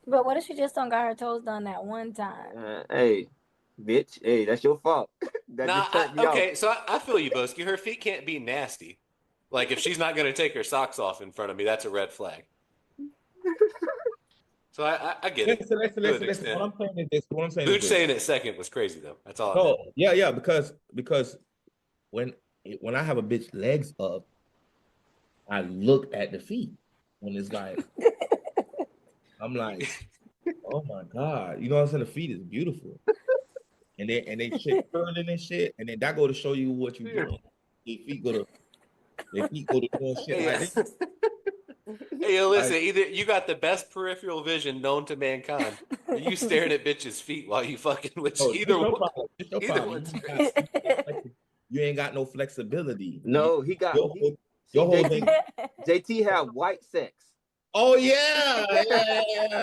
But what if she just don't got her toes done that one time? Hey, bitch. Hey, that's your fault. That Nah, just turned me okay, off. so I feel you, Boski. Her feet can't be nasty. Like if she's not going to take her socks off in front of me, that's a red flag. So I get it. Listen. What I'm saying is this. What I'm saying is Booch this. saying it second was crazy though. That's all. No, yeah, because when I have a bitch legs up, I look at the feet. When it's like, I'm like, oh my God, you know what I'm saying? The feet is beautiful, and they shit curling and shit, and then that go to show you what you're doing. Your feet go to doing shit like this. Hey, yo, listen. Like, Either you got the best peripheral vision known to mankind, or you staring at bitches' feet while you fucking. Which no, either it's your one, problem. It's your either problem. one's You crazy. ain't got no flexibility. No, he got Your whole JT, thing. JT have white sex. Oh yeah.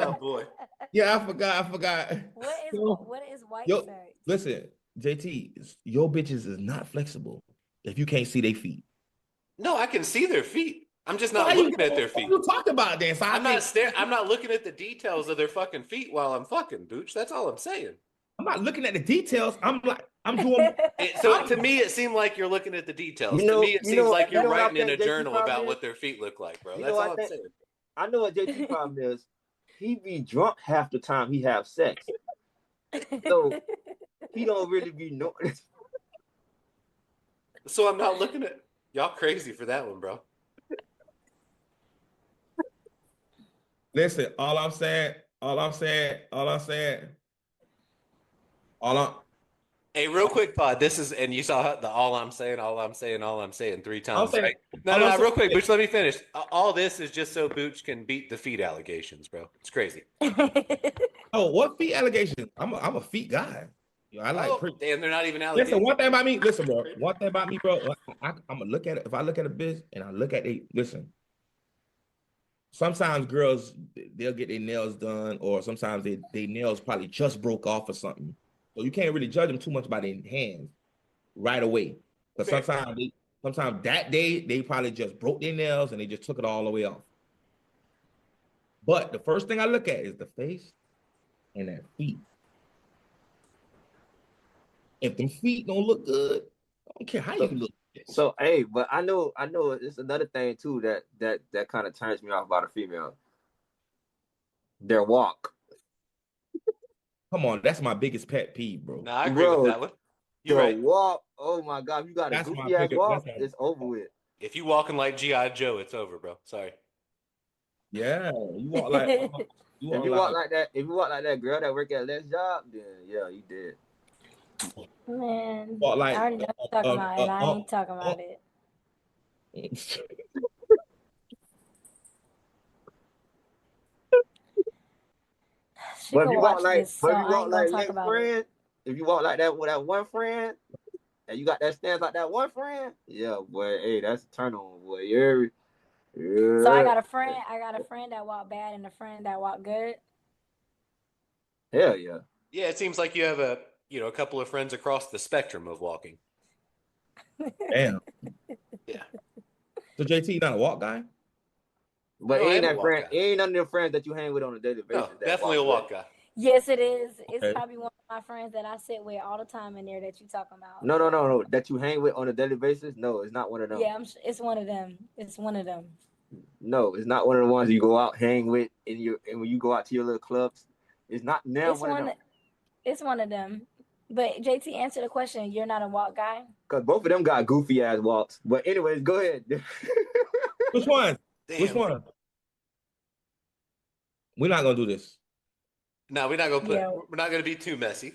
Oh boy. Yeah, I forgot. What is white Yo, sex? listen, JT, your bitches is not flexible if you can't see their feet. No, I can see their feet. I'm just not looking at their feet. What you talking about then? So I'm not staring. I'm not looking at the details of their fucking feet while I'm fucking, Booch. That's all I'm saying. I'm not looking at the details. I'm doing. So to me, it seemed like you're looking at the details. You to know- me, it you seems know- like you you're know what I writing in a think JT journal problem about is? what their feet look like, bro. You That's know all what I I'm think? saying. I know what JT problem is. He be drunk half the time he have sex. So he don't really be knowing. So I'm not looking at y'all crazy for that one, bro. Listen, all I'm Hey, real quick, Pod. This is, and you saw the all I'm saying 3 times, saying- right? all I'm No, saying- real quick, Booch. Let me finish. All this is just so Booch can beat the feet allegations, bro. It's crazy. oh, what feet allegations? I'm a feet guy. You know, I like pretty. Damn, they're not even allegations. Listen, one thing about me, bro. One thing about me, bro. I'm gonna look at it. If I look at a bitch and I look at listen. Sometimes girls they'll get their nails done, or sometimes they nails probably just broke off or something. So you can't really judge them too much by their hands right away. But sometimes that day they probably just broke their nails and they just took it all the way off. But the first thing I look at is the face and that feet. If the feet don't look good, I don't care how you look. So hey, but I know it's another thing too that kind of turns me off about a female. Their walk. Come on, that's my biggest pet peeve, bro. Nah, I agree with that one. You're Their right. walk. Oh my God, if you got a That's my goofy ass biggest- walk, that's my- it's over with. If you walking like G.I. Joe, it's over, bro. Sorry. Yeah, you walk like If you walk like that girl that work at Let's Job, then yeah, you did. Man, Walk like, I already know what you're talking about, and I ain't talking about it. She But if could you walk watch like, this, so I ain't gonna talk like about it. friends, if you walk like that with that one friend, and you got that stance like that one friend, yeah, boy, hey, that's a turn on, boy. So I Yeah. got a friend that walk bad and a friend that walk good. Hell yeah. Yeah, it seems like you have a couple of friends across the spectrum of walking. Damn. Yeah. So JT, you not a walk guy? But No, I ain't am a that walk friend? guy. Ain't none of them friends that you hang with on a daily basis. No, that definitely a walk guy. Yes, it is. It's Okay. probably one of my friends that I sit with all the time in there that you talking about. No. That you hang with on a daily basis? No, it's not one of them. Yeah, it's one of them. It's one of them. No, it's not one of the ones you go out hang with and when you go out to your little clubs. It's not now It's one of them. It's one of them. But JT, answer the question. You're not a walk guy? Cause both of them got goofy ass walks. But anyways, go ahead. Which one? Damn. Which one? We're not gonna do this. No, we're not gonna Yeah. we're not gonna be too messy.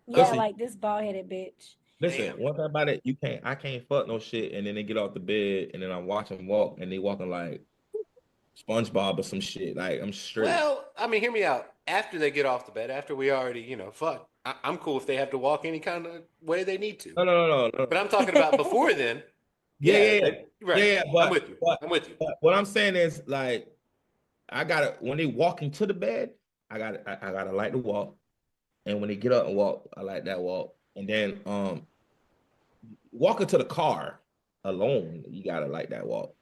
Yeah, Listen. like this bald headed bitch. Listen, Damn. one thing about it, I can't fuck no shit, and then they get off the bed, and then I'm watching walk, and they walking like SpongeBob or some shit. Like I'm straight. Well, I mean, hear me out. After they get off the bed, after we already, fuck, I'm cool if they have to walk any kind of way they need to. No. But I'm talking about before then. Yeah. Right. Yeah, but I'm with you. I'm with you. But what I'm saying is, like, I gotta when they walk into the bed, I gotta like to walk, and when they get up and walk, I like that walk, and then walking to the car alone, you gotta like that walk.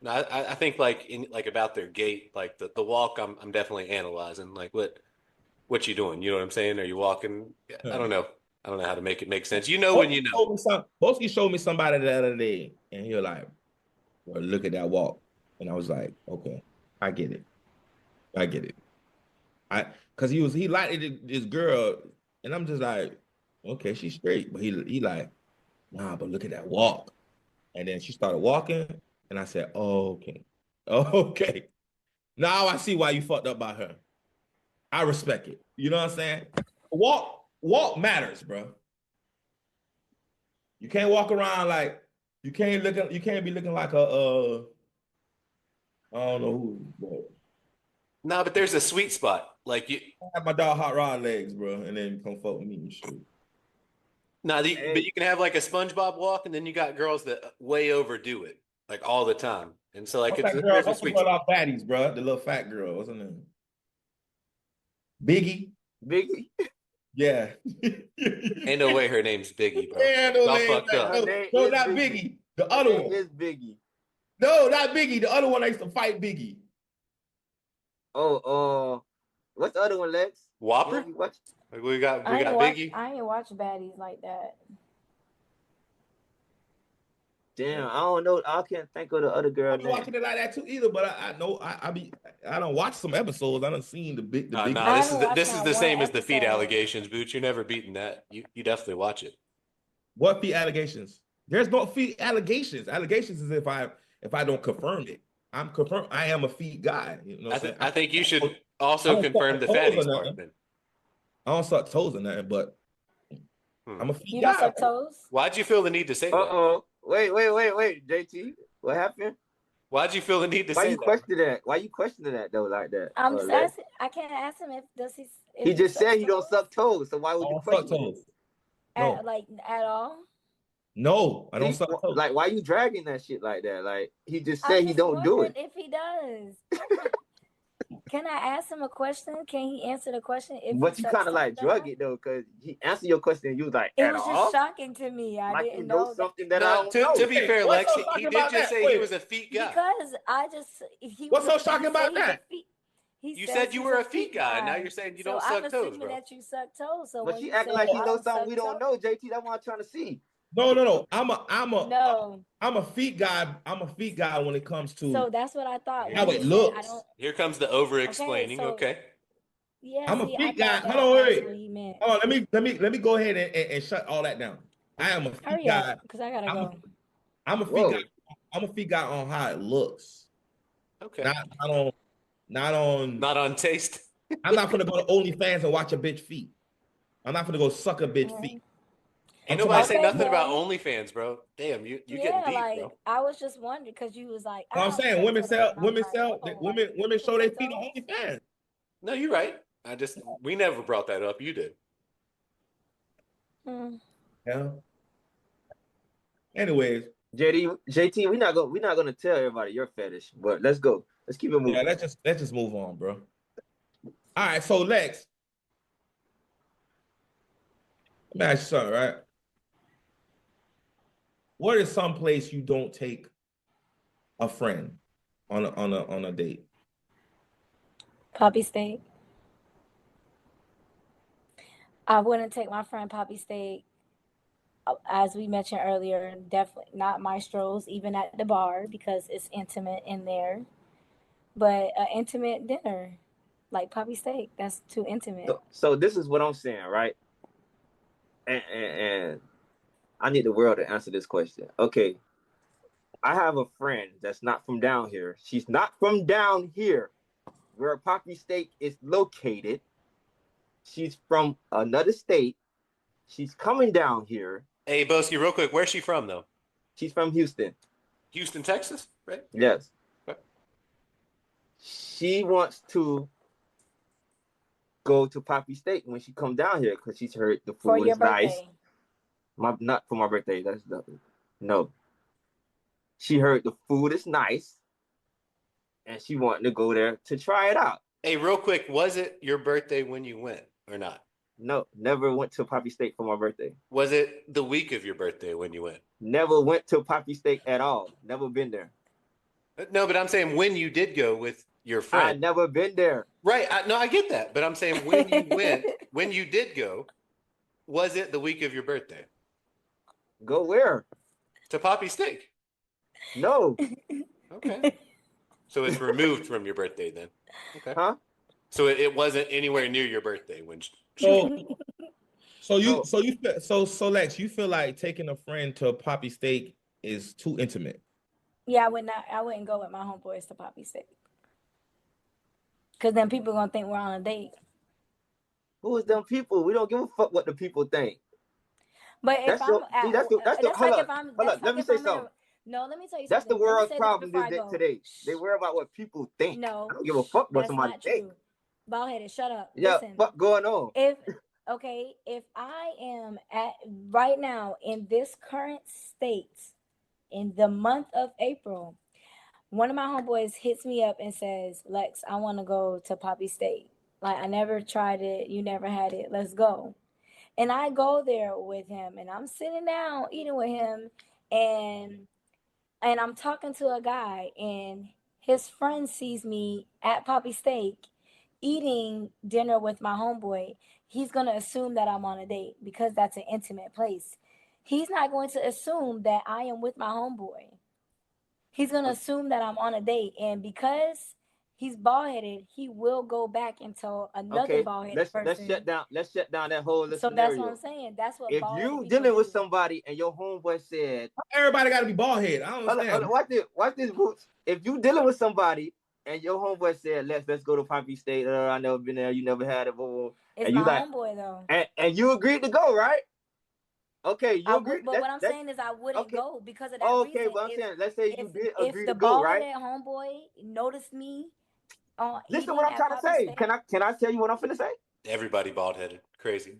No, I think like about their gait, like the walk, I'm definitely analyzing. Like what you doing? You know what I'm saying? Are you walking? I don't know. I don't know how to make it make sense. You know when you know. Boski showed me somebody the other day, and he was like, well, look at that walk. And I was like, okay, I get it. Cause he liked this girl, and I'm just like, okay, she's straight. But he like, nah, but look at that walk. And then she started walking, and I said, oh, okay. Oh, okay. Now I see why you fucked up by her. I respect it. You know what I'm saying? Walk matters, bro. You can't walk around like you can't be looking like a I don't know who, but No, but there's a sweet spot. Like you, I have my dog hot rod legs, bro, and then come fuck with me and shit. but you can have like a SpongeBob walk, and then you got girls that way overdo it, like all the time. And so like What's that girl? there's a What's the sweet girl spot. off Baddies, bro? The little fat girl. What's her name? Biggie. Biggie. Yeah. Ain't no way her name's Biggie, bro. Yeah, no, Y'all name, fucked up. Her name no, is not Biggie. Biggie. The other one. Is Biggie. No, not Biggie. The other one that used to fight Biggie. Oh, what's the other one, Lex? Whopper? What? Like we got I Biggie. ain't watch baddies like that. Damn, I don't know. I can't think of the other girl I'm name. watching it like that too either, but I know I don't watch some episodes. I done seen the big Nah, big. I this haven't is watched the not same one as the feet episode. allegations, Boots. You're never beating that. You definitely watch it. What feet allegations? There's no feet allegations. Allegations is if I don't confirm it. I'm confirmed. I am a feet guy. You know what I'm saying? I think you should I also don't confirm the suck toes fatties or part nothing. then. I don't suck toes or nothing, but I'm a feet You guy. don't suck toes? Why'd you feel the need to say that? Uh-oh. Wait, JT. What happened? Why'd you feel the need to Why say you that? question that? Why you questioning that though like that? I'm just Lex? asking. I can't ask him if He just sucks said he don't toes? suck toes, so why I would you don't suck question it? toes. No, Like at all. no, I don't suck toes. Like, why you dragging that shit like that? Like, he just I'm said he just don't do wondering it. if he does. Can I ask him a question? Can he answer the question? If But he you sucks kind of like toes or drug not? it though, because he answered your question and you was like, It at was all? just shocking to me. I Like, you didn't know know that. something that I No, don't to know. be fair, What's Lex, so he shocking did about just that? say he Wait. was a feet guy. Because he What's was so shocking about that? You says said you he's were a feet guy. Now you're saying you don't I'm suck toes, assuming bro. that you suck toes. So But when she you acting say like she I knows don't something suck we don't know, JT. That's what I'm trying to see. No. I'm No. a feet guy. I'm a feet guy when it comes to So that's what I thought. how When it you said I looks. don't. Here comes the over-explaining. so- Okay. Yeah. I'm a See, I feet guy. thought Hold that on, that's wait. what he meant. Hold on, let me go ahead and shut all that down. I am a feet Hurry guy. up, because I gotta I'm a, go. I'm a feet Whoa. guy. I'm a feet guy on how it looks. Okay. Not on. Not on taste. I'm not gonna go to OnlyFans and watch a bitch feet. I'm not gonna go suck a bitch feet. Ain't I'm nobody talking say Okay, nothing about then. OnlyFans, bro. Damn, you getting Yeah, deep, like bro. I was just wondering because you was like, I'm I don't saying suck women toes. sell And I'm like, whoa, like, women you show their suck feet on toes? OnlyFans. No, you're right. We never brought that up. You did. Hmm. Yeah. Anyways, JT, we're not gonna tell everybody your fetish, but let's go. Let's keep it moving. yeah, let's just move on, bro. All right, so Lex, let me ask you something, right? What is some place you don't take a friend on a date? Poppy Steak. I wouldn't take my friend Poppy Steak, as we mentioned earlier. Definitely not Maestro's, even at the bar, because it's intimate in there. But an intimate dinner, like Poppy Steak, that's too intimate. So this is what I'm saying, right? And I need the world to answer this question. Okay, I have a friend that's not from down here. She's not from down here, where Poppy Steak is located. She's from another state. She's coming down here. Hey, Boski, real quick, where's she from though? She's from Houston. Houston, Texas, right? Yes. Okay. She wants to go to Poppy Steak when she come down here because she's heard the For food your is nice. birthday. Not for my birthday. That's nothing. No. She heard the food is nice, and she wanted to go there to try it out. Hey, real quick, was it your birthday when you went or not? No, never went to Poppy Steak for my birthday. Was it the week of your birthday when you went? Never went to Poppy Steak at all. Never been there. No, but I'm saying when you did go with your I friend. never been there. Right. No, I get that. But I'm saying when you went, when you did go, was it the week of your birthday? Go where? To Poppy Steak. No. Okay. So it's removed from your birthday then. Okay. Huh? So it wasn't anywhere near your birthday when So Lex, you feel like taking a friend to Poppy Steak is too intimate? Yeah, I wouldn't go with my homeboys to Poppy Steak. Cause then people gonna think we're on a date. Who is them people? We don't give a fuck what the people think. But if I'm that's the hold like up. if I'm Hold up. Let me say something. No, let me tell you That's the something. Let me world's say this problem before I go. today. They worry about what people think. No, I don't give a fuck what that's somebody not think. true. Bald-headed, shut up. Yeah, Listen, what going on? if I am at right now in this current state in the month of April, one of my homeboys hits me up and says, Lex, I want to go to Poppy Steak. Like, I never tried it. You never had it. Let's go. And I go there with him and I'm sitting down eating with him and I'm talking to a guy and his friend sees me at Poppy Steak eating dinner with my homeboy. He's going to assume that I'm on a date because that's an intimate place. He's not going to assume that I am with my homeboy. He's going to assume that I'm on a date. And because he's bald-headed, he will go back and tell another bald-headed person. Let's shut down that whole So scenario. that's what I'm saying. That's what if bald-headed you people dealing with do. somebody and your homeboy said, Everybody got to be bald head. I don't understand. Watch this, Boots. If you dealing with somebody and your homeboy said, let's go to Poppy State. I never been there. You never had it. It's and my you like, homeboy though. And you agreed to go, right? Okay, you agreed. But what I'm saying is I wouldn't go because of that reason. Okay, but I'm saying, let's say you did agree the to go, right? bald-headed homeboy noticed me Listen what I'm trying to say. Can I tell you what I'm finna say? everybody bald headed. Crazy.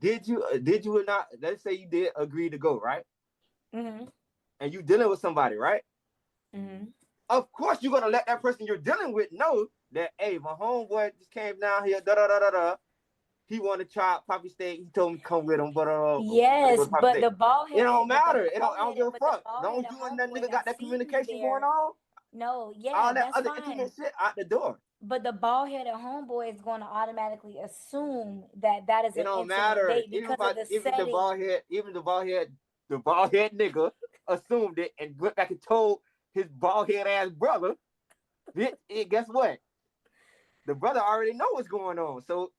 Did you not? Let's say you did agree to go, right? Mm-hmm. And you dealing with somebody, right? Mm-hmm. Of course, you're gonna let that person you're dealing with know that, hey, my homeboy just came down here, He want to try Poppy Steak. He told me to come with him, but yes, but the bald head. It don't matter. I don't give a fuck. As long as you and that nigga got that communication going on. No, yeah, all that that's other fine. intimate shit out the door. But the bald-headed homeboy is going to automatically assume that is an don't intimate matter. date because of the setting. The bald head nigga assumed it and went back and told his bald head ass brother. Guess what? The brother already know what's going on. So,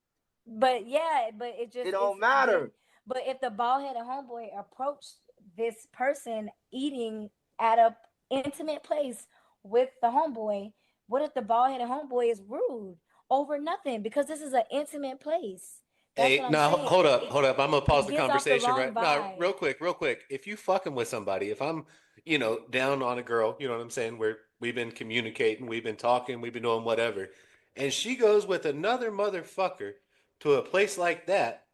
but it don't matter. But if the bald-headed homeboy approached this person eating at a intimate place with the homeboy, what if the bald-headed homeboy is rude over nothing because this is an intimate place? Hey, now hold up. I'm gonna pause the conversation right now. Real quick. If you fucking with somebody, if I'm, down on a girl, you know what I'm saying, where we've been communicating, we've been talking, we've been doing whatever, and she goes with another motherfucker to a place like that,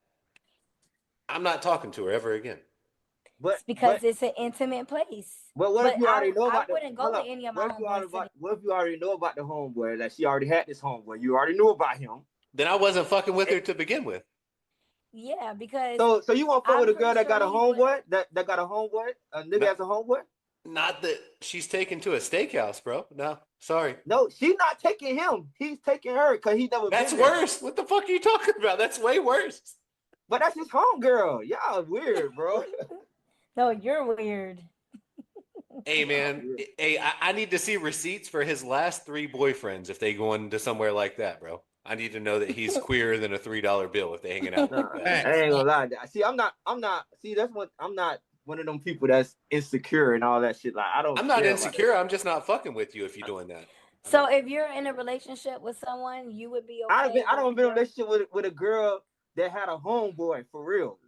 I'm not talking to her ever again. But It's because it's an intimate place. But what if you already know I about wouldn't go with any of my homeboys. What if you already know about the homeboy? Like she already had this homeboy. You already knew about him. Then I wasn't fucking with her to begin with. Yeah, because So you want to fuck with a girl that got a pretty sure homeboy? That got a homeboy? A nigga has a homeboy? Not that she's taken to a steakhouse, bro. No, sorry. No, she's not taking him. He's taking her because he never That's been there. worse. What the fuck are you talking about? That's way worse. But that's his homegirl. Y'all weird, bro. No, you're weird. Hey, man. Hey, I need to see receipts for his last 3 boyfriends if they go into somewhere like that, bro. I need to know that he's queerer than a $3 bill if they hanging out like that. I ain't gonna lie. See, I'm not. See, that's what I'm not one of them people that's insecure and all that shit. Like I'm not insecure. I'm just not fucking with you if you're doing that. So if you're in a relationship with someone, you would be okay. I don't been in a relationship with a girl that had a homeboy for real.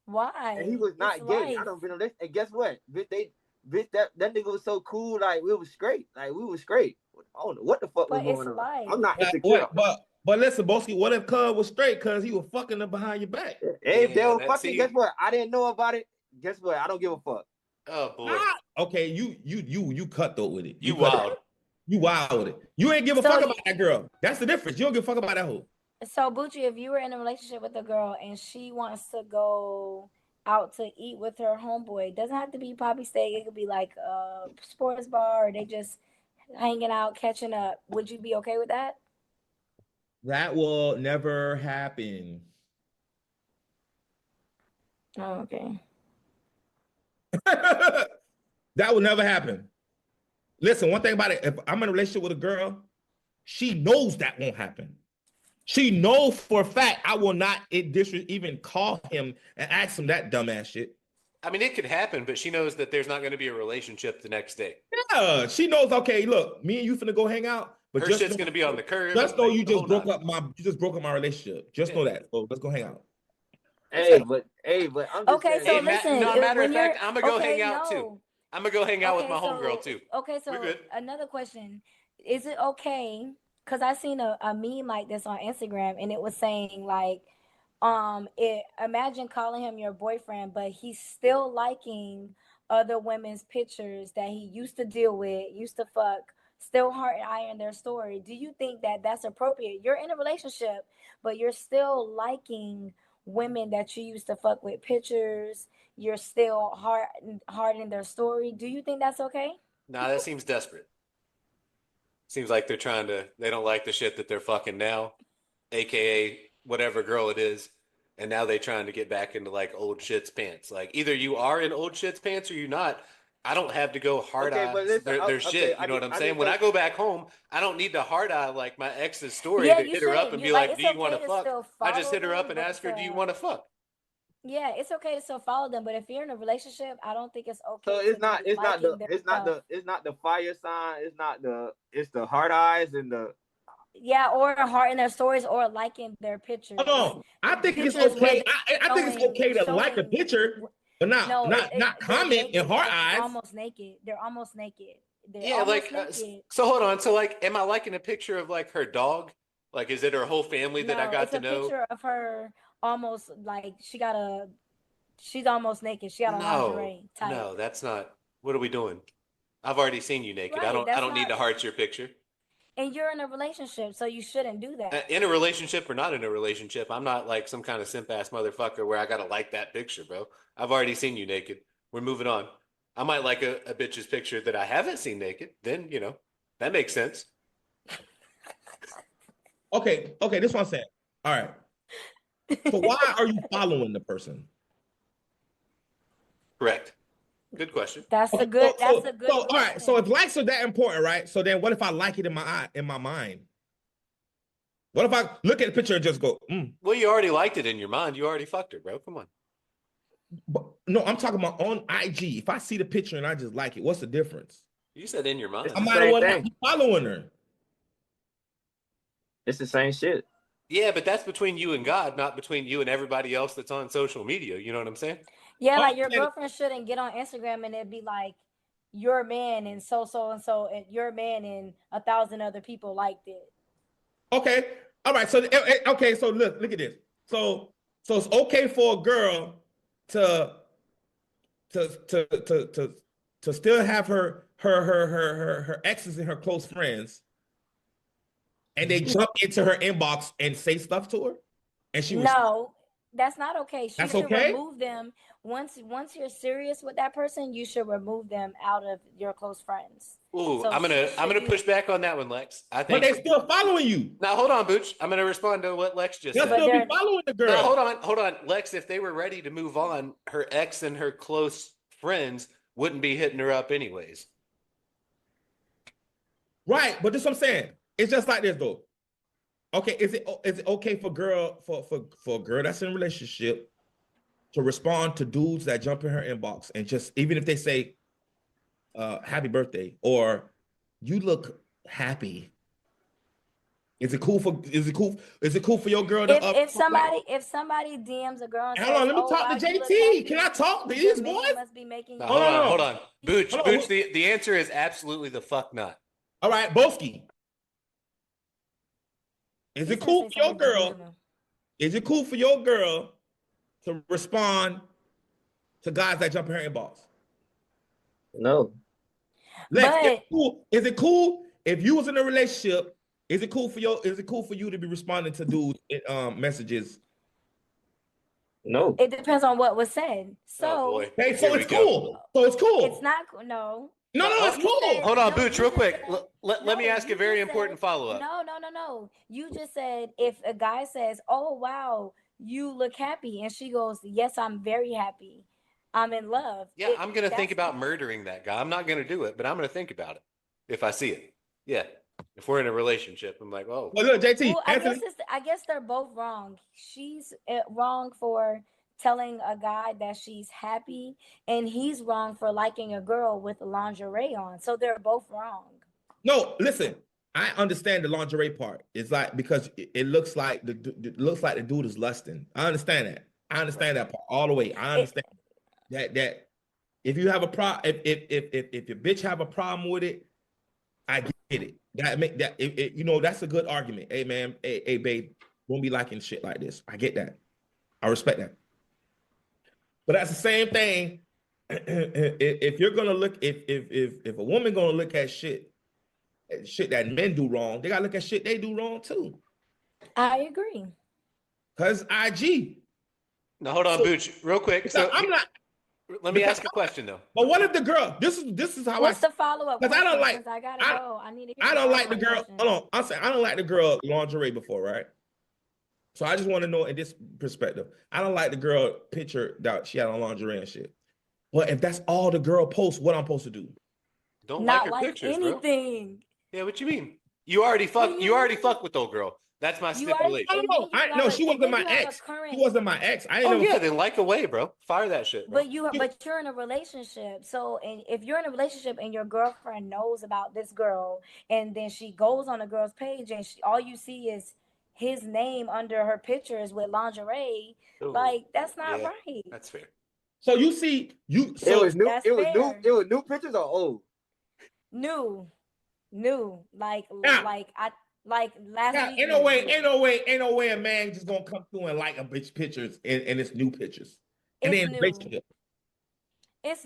Why? And he was not It's gay. life. I don't been in a and guess what? Bitch, that nigga was so cool. Like we was straight. Like we was straight. I don't know what the fuck was going on. Life. I'm not insecure. But listen, Boski, what if Cub was straight because he was fucking her behind your back? Hey, if they were fucking, guess what? I didn't know about it. Guess what? I don't give a fuck. Oh boy. Okay, you cutthroat with it. You wild. You wild with it. You ain't give a fuck about that girl. That's the difference. You don't give a fuck about that hoe. So Bucci, if you were in a relationship with a girl and she wants to go out to eat with her homeboy, it doesn't have to be poppy steak. It could be like a sports bar, or they just hanging out, catching up. Would you be okay with that? That will never happen. Oh, okay. That will never happen. Listen, one thing about it, if I'm in a relationship with a girl, she knows that won't happen. She knows for a fact I will not even call him and ask him that dumbass shit. I mean, it could happen, but she knows that there's not going to be a relationship the next day. Yeah, she knows. Okay, look, me and you finna go hang out, but her shit's going to be on the curb. Just know you just broke up my relationship. Just know that. So let's go hang out. Hey, but I'm just okay. saying, So listen, no, matter of fact, I'm gonna go hang out too. I'm gonna go hang out with my homegirl too. Okay, so another question: is it okay? Because I seen a meme like this on Instagram, and it was saying like, imagine calling him your boyfriend, but he's still liking other women's pictures that he used to deal with, used to fuck, still heart and iron their story. Do you think that that's appropriate? You're in a relationship, but you're still liking women that you used to fuck with pictures. You're still hard in their story. Do you think that's okay? Nah, that seems desperate. Seems like they don't like the shit that they're fucking now, aka whatever girl it is, and now they trying to get back into like old shit's pants. Like either you are in old shit's pants or you're not. I don't have to go hard eye their shit. You know what I'm saying? When I go back home, I don't need to hard eye like my ex's story to hit her up and be like, do you want to fuck? I just hit her up and ask her, do you want to fuck? Yeah, it's okay to still follow them, but if you're in a relationship, I don't think it's okay. So it's not the fire sign. It's the hard eyes and the. Yeah, or heart in their stories or liking their pictures. Hold on. I think it's okay. I think it's okay to like a picture, but not comment in heart eyes. They're almost naked. So hold on. So like, am I liking a picture of like her dog? Like, is it her whole family that I got to know? It's a picture of her almost like she's almost naked. She got a lingerie type. No, that's not. What are we doing? I've already seen you naked. Right, I don't need to heart your picture. And you're in a relationship, so you shouldn't do that. In a relationship or not in a relationship, I'm not like some kind of simp ass motherfucker where I gotta like that picture, bro. I've already seen you naked. We're moving on. I might like a bitch's picture that I haven't seen naked. Then that makes sense. Okay, this is what I'm saying. All right. So why are you following the person? Correct. Good question. That's a good. So all right. So if likes are that important, right? So then, what if I like it in my mind? What if I look at the picture and just go? Well, you already liked it in your mind. You already fucked her, bro. Come on. But, no, I'm talking about on IG. If I see the picture and I just like it, what's the difference? You said in your mind. I might as well not be following her. It's the same shit. Yeah, but that's between you and God, not between you and everybody else that's on social media. You know what I'm saying? Yeah, like your girlfriend shouldn't get on Instagram and it'd be like your man and so and your man and 1,000 other people liked it. Okay. All right. So okay. So look at this. So it's okay for a girl to to still have her exes and her close friends, and they jump into her inbox and say stuff to her, and she No, that's not okay. She that's should okay. remove them once you're serious with that person. You should remove them out of your close friends. Ooh, So I'm gonna push back on that one, Lex. I But think. they still following you. Now hold on, Booch. I'm gonna respond to what Lex just They'll said. still be they're following the Now girl. hold on, Lex. If they were ready to move on, her ex and her close friends wouldn't be hitting her up anyways. Right, but this is what I'm saying. It's just like this though. Okay, is it okay for a girl that's in a relationship to respond to dudes that jump in her inbox and just even if they say happy birthday or you look happy? Is it cool for your girl to if somebody DMs a girl and Hold says, on, let me "Oh talk wow, to you look JT. happy," Can I talk to your these man boys? must be making Now, you hold on. Booch, Hold on. the answer is absolutely the fuck not. All right, Boski. Is it cool for your girl? Is it cool for your girl to respond to guys that jump in her inbox? No. Lex, But is it cool if you was in a relationship? Is it cool for you to be responding to dudes messages? No. it depends on what was said. Oh So boy. Hey, so Here it's we go. cool. So it's cool. it's not no. No, it's You said- cool. Hold on, no, Booch, you real just quick. said- Let me no, ask a you very just important said- follow-up. No. You just said if a guy says, "Oh wow, you look happy," and she goes, "Yes, I'm very happy. I'm in love." Yeah, I'm gonna think That's about fine. murdering that guy. I'm not gonna do it, but I'm gonna think about it if I see it. Yeah. If we're in a relationship, I'm like, oh, Well, look, JT, Well, Anthony. I guess they're both wrong. She's wrong for telling a guy that she's happy, and he's wrong for liking a girl with lingerie on. So they're both wrong. No, listen. I understand the lingerie part. It's like because it looks like the dude is lusting. I understand that. I understand that part all the way. I understand that if you have a problem, if your bitch have a problem with it, I get it. That make that you know that's a good argument. Hey man, hey babe, won't be liking shit like this. I get that. I respect that. But that's the same thing. If you're gonna look, if a woman gonna look at shit that men do wrong, they gotta look at shit they do wrong too. I agree. Cause IG. now hold on, Booch, real quick. So I'm not. let me ask a question though. But what if the girl? This is how What's the follow-up? Because I don't like. I gotta go. I need to. I don't like the girl. Question. Hold on. I'm saying I don't like the girl lingerie before, right? So I just want to know in this perspective. I don't like the girl picture that she had on lingerie and shit. But if that's all the girl posts, what I'm supposed to do? Don't Not like her pictures, bro. anything. Yeah, what you mean? You already fucked with old girl. That's my stipulation. No, she wasn't my ex. She wasn't my ex. I ain't Oh never yeah, then like away, bro. Fire that shit, bro. But you're in a relationship. So, and if you're in a relationship and your girlfriend knows about this girl, and then she goes on the girl's page and all you see is his name under her pictures with lingerie, Ooh, like that's not yeah, right. That's fair. So you see, It was new. That's It was new. fair. It was new pictures or old. New, like Yeah. like last Yeah, week. ain't no way a man just gonna come through and like a bitch pictures and it's new pictures. And It's then new. relationship. It's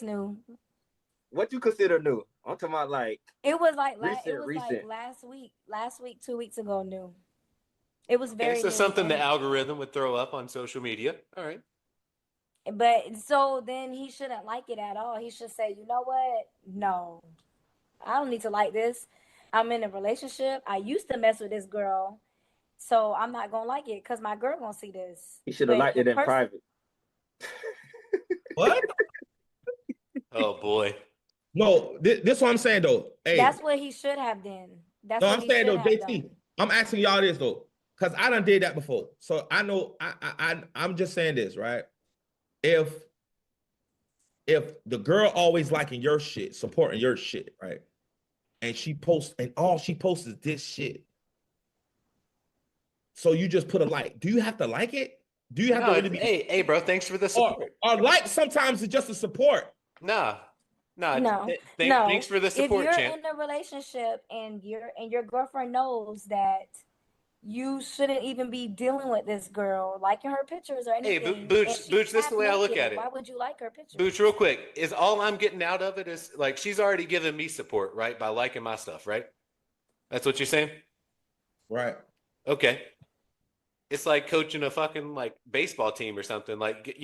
new. What you consider new? I'm talking about like It was like recent. like last week, 2 weeks ago. New. It was very. Okay, so new, something the and- algorithm would throw up on social media. All right. But so then he shouldn't like it at all. He should say, you know what? No, I don't need to like this. I'm in a relationship. I used to mess with this girl, so I'm not gonna like it because my girl gonna see this. he should have But liked the it in person- private. What? Oh boy. No, this what I'm saying though. Hey, That's what he should have done. That's no, what I'm he saying should though, have JT. done. I'm asking y'all this though, because I done did that before. So I know I'm just saying this, right? If the girl always liking your shit, supporting your shit, right? And she posts, and all she posts is this shit. So you just put a like. Do you have to like it? Do you have to really be Hey, bro, thanks for the support. or like sometimes it's just a support? Nah. No, No, thanks no. for the If support, you're champ. in a relationship and your girlfriend knows that you shouldn't even be dealing with this girl, liking her pictures or Hey, anything, and Booch, she's Booch, this is half the way I look at naked, why it. would you like her Booch, pictures? real quick, is all I'm getting out of it is like she's already given me support, right? By liking my stuff, right? That's what you're saying? Right. Okay. It's like coaching a fucking like baseball team or something. Like,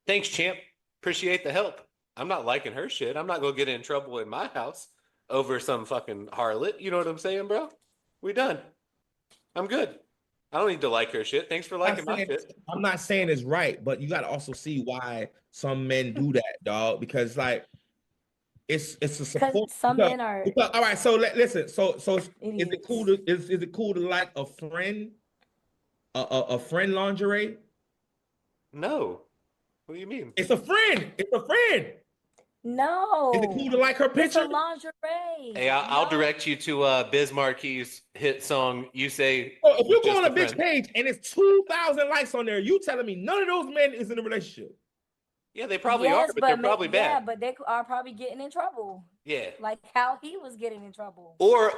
thanks, champ. Appreciate the help. I'm not liking her shit. I'm not gonna get in trouble in my house over some fucking harlot. You know what I'm saying, bro? We done. I'm good. I don't need to like her shit. Thanks for liking my shit. I'm not saying it's right, but you got to also see why some men do that, dog. Because like it's a Because support. some men are All right, so listen. So is it idiots. cool to is it cool to like a friend a friend lingerie? No. What do you mean? It's a friend. It's a friend. Is it cool No, to like her it's a picture? lingerie. Hey, I'll No. direct you to Biz Marquis' hit song. You say Oh, if you go just on a a bitch friend. page and it's 2,000 likes on there, you telling me none of those men is in a relationship? Yeah, they probably are, Yes, but they're probably yeah, bad. but they are probably getting in trouble, Yeah. like how he was getting in trouble. Or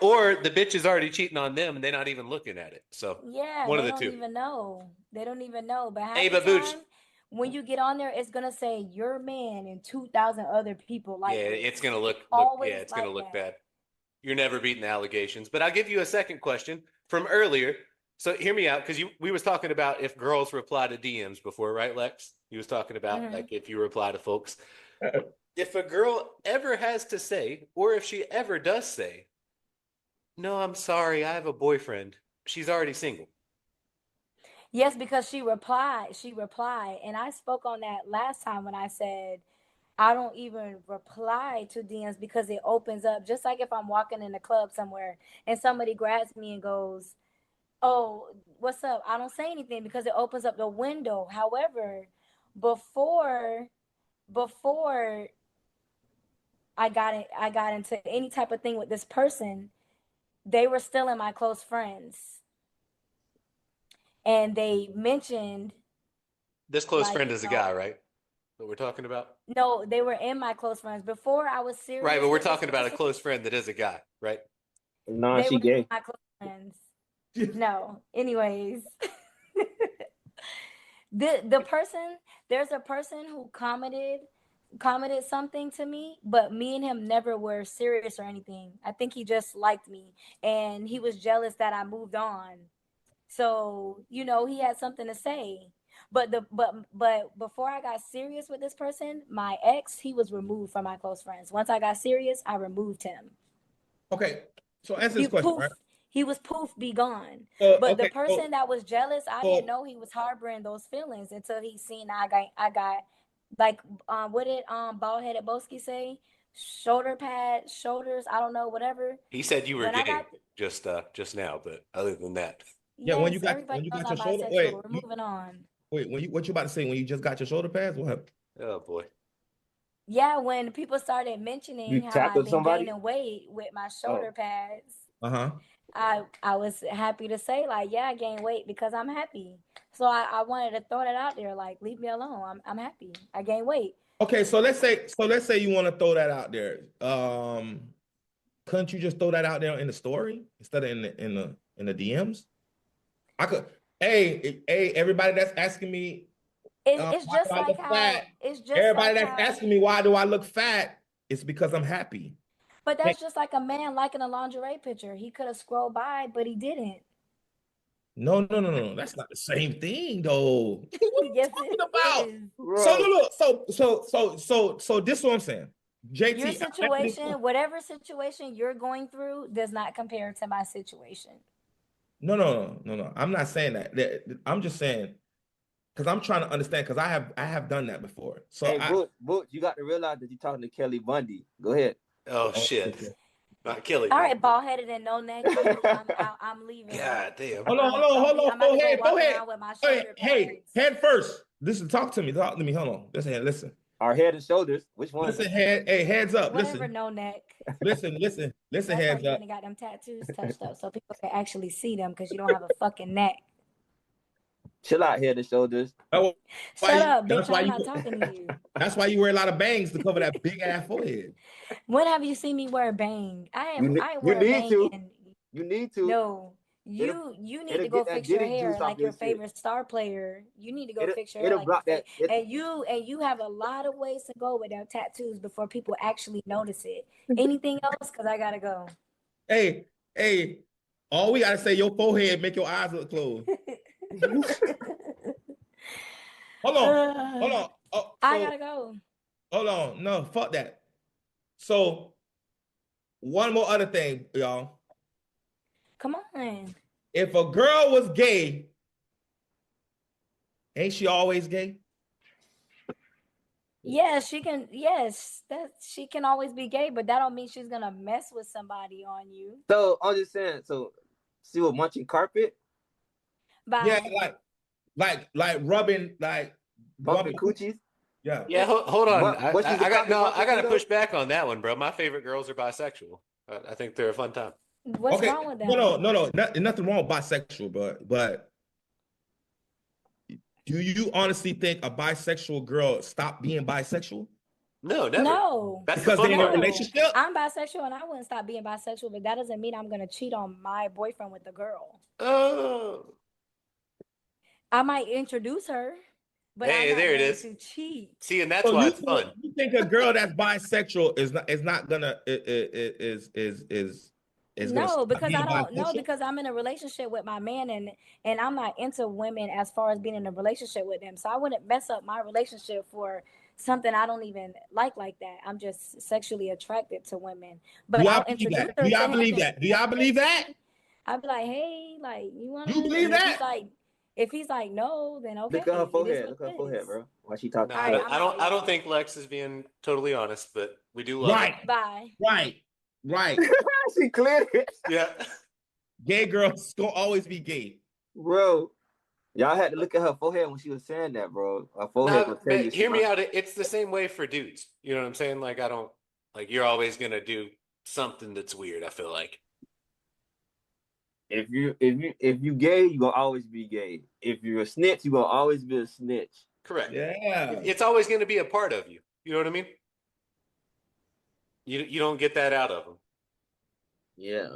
the bitch is already cheating on them and they're not even looking at it. So Yeah, one of they the don't two. even know. They don't even know. But Hey, half the but Booch, time, when you get on there, it's gonna say your man and 2,000 other people yeah, like this. it's gonna look yeah, Always it's gonna like look that. bad. You're never beating the allegations. But I'll give you a second question from earlier. So hear me out, because we was talking about if girls reply to DMs before, right, Lex? You was talking about like if you reply to folks. If a girl ever has to say, or if she ever does say, no, I'm sorry, I have a boyfriend, she's already single. Yes, because she replied. She replied, and I spoke on that last time when I said I don't even reply to DMs because it opens up. Just like if I'm walking in a club somewhere and somebody grabs me and goes, "Oh, what's up?" I don't say anything because it opens up the window. However, before I got into any type of thing with this person, they were still in my close friends, and they mentioned This close like friend is a guy, right? That we're talking about? no, they were in my close friends before I was Right, but serious we're with this talking about a person. close friend that is a guy, right? Nah, They she were in gay. my close friends. No, anyways, the person, there's a person who commented something to me, but me and him never were serious or anything. I think he just liked me and he was jealous that I moved on. So, he had something to say. But before I got serious with this person, my ex, he was removed from my close friends. Once I got serious, I removed him. Okay, so answer this He question, poof, right? he was poof, be gone. So But the okay, person that was jealous, I didn't so know he was harboring those feelings until he seen I got like what did bald headed Boski say? Shoulder pad, shoulders, I don't know, whatever. He said you were When I gay got just now, but other than that. yeah, yes, everybody when you knows got I'm your shoulder, bisexual. We're moving on. when you what you about to say when you just got your shoulder pads? What happened? Oh boy. Yeah, when people started You mentioning how I've tackled been somebody? gaining weight with my shoulder Oh, pads, Uh-huh. I was happy to say like, yeah, I gained weight because I'm happy. So I wanted to throw that out there, like, leave me alone. I'm happy. I gained weight. Okay, so let's say you want to throw that out there. Couldn't you just throw that out there in the story instead of in the DMs? I could. Hey, everybody that's asking me It's why do just I like look fat? how it's just Everybody like that's how asking me why do I look fat? It's because I'm happy. but Hey, that's just like a man liking a lingerie picture. He could have scrolled by, but he didn't. no. That's not the same thing, though. What are you Yes, it talking about? is. So bro. look, so this is what I'm saying. Your JT, situation, whatever situation you're going through, does not compare to my situation. no. I'm not saying that. I'm just saying because I'm trying to understand because I have done that before. So Hey, Book, you got to realize that you're talking to Kelly Bundy. Go ahead. Oh oh, shit. okay. Not killing All me. right, ball headed and no neck. I'm leaving. God damn. Hold on. I'm about to go Go walk ahead. around with my Hey, shoulder hey, pads. head first. Listen, talk to me. Talk to me. Hold on. Listen. Our head and shoulders. Which one? Listen, head. Hey, heads up. Whatever, Listen. no neck. Listen, That's why heads you up. went and got them tattoos touched up so people can actually see them because you don't have a fucking neck. Chill out, head and shoulders. That's why Shut you- up, that's bitch. why I'm you- not talking to you. That's why you wear a lot of bangs to cover that big ass forehead. When have you seen me wear a bang? I You wear a need bang to. and You need to. no. It'll You need it'll to go get that fix your Diddy hair juice off like your your shit. favorite star player. You need to go fix your hair It'll like block that. and you have a lot of ways to go with that tattoos before people actually notice it. Anything else? Because I gotta go. Hey, all we gotta say, your forehead make your eyes look closed. Hold on. Oh, I gotta go. hold on. No, fuck that. So, one more other thing, y'all. Come on. If a girl was gay, ain't she always gay? Yes, she can. Yes, that she can always be gay, but that don't mean she's gonna mess with somebody on you. So I'm just saying. So see what munching carpet, Yeah, Bye. like rubbing, like bumping coochies. Yeah. Yeah, hold on. What she's I got about to to do, push back on that one, bro. My favorite girls are bisexual. I think they're a fun time. What's Okay. wrong with that? No. Nothing wrong with bisexual, but do you honestly think a bisexual girl stopped being bisexual? No, never. No. That's the Because fun they're in a part. relationship? I'm bisexual and I wouldn't stop being bisexual, but that doesn't mean I'm gonna cheat on my boyfriend with a girl. Oh. I might introduce her, but Hey, I'm not there it going is. to cheat. See, and that's So why you it's fun. you think a girl that's bisexual is not gonna is gonna No, stop because being I don't know bisexual? because I'm in a relationship with my man and I'm not into women as far as being in a relationship with them. So I wouldn't mess up my relationship for something I don't even like that. I'm just sexually attracted to women. But Do y'all I'll believe introduce that? her Do to y'all him. believe that? Do y'all believe that? I'd be like, hey, like, you wanna? You believe And if that? he's like, no, then okay. Look at her It is forehead. what Look at her it forehead, is. bro. Why she No, talking? All right, I'm out, I don't y'all. think Lex is being totally honest, but we do love Right, it. Bye. right. She cleared it, Yeah. Gay girls gonna always be gay. bro. Y'all had to look at her forehead when she was saying that, bro. Her forehead No, will tell you. but hear me out. It's the same way for dudes. You know what I'm saying? Like, I don't, like, you're always going to do something that's weird, I feel like. If you gay, you gonna always be gay. If you're a snitch, you gonna always be a snitch. Correct. Yeah. It's always going to be a part of you. You know what I mean? You don't get that out of them. Yeah.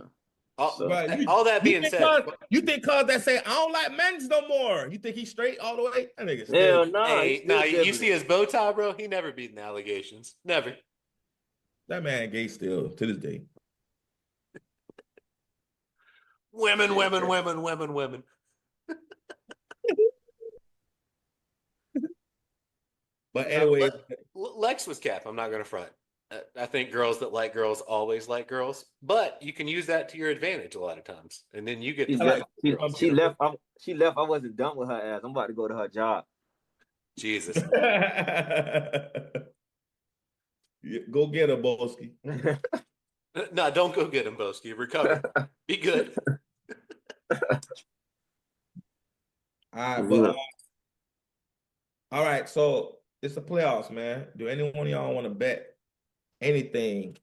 All, So- But all that being said, you think cause that say I don't like men's no more. You think he's straight all the way? That nigga Hell still. no. hey, nah, you see his bow tie, bro? He never beaten allegations. Never. That man gay still to this day. Women. But anyway, Lex was cap. I'm not going to front. I think girls that like girls always like girls, but you can use that to your advantage a lot of times, and then you get She to left. like girls. She left. She left. I wasn't done with her ass. I'm about to go to her job. Jesus. go get her, Boski. No, don't go get him, Boski. Recover. Be good. All right, so it's the playoffs, man. Do anyone of y'all want to bet anything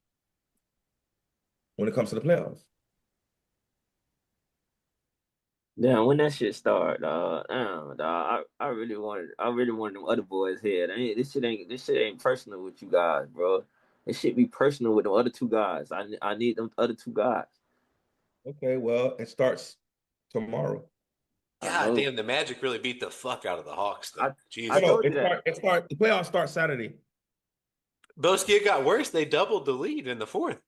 when it comes to the playoffs? Damn, when that shit start, dog. Damn, dog. I really wanted them other boys here. This shit ain't personal with you guys, bro. It should be personal with the other two guys. I need them other two guys. Okay, well, it starts tomorrow. God damn, the Magic really beat the fuck out of the Hawks, though. Jesus. I told you that. The playoffs start Saturday. Boski, it got worse. They doubled the lead in the fourth.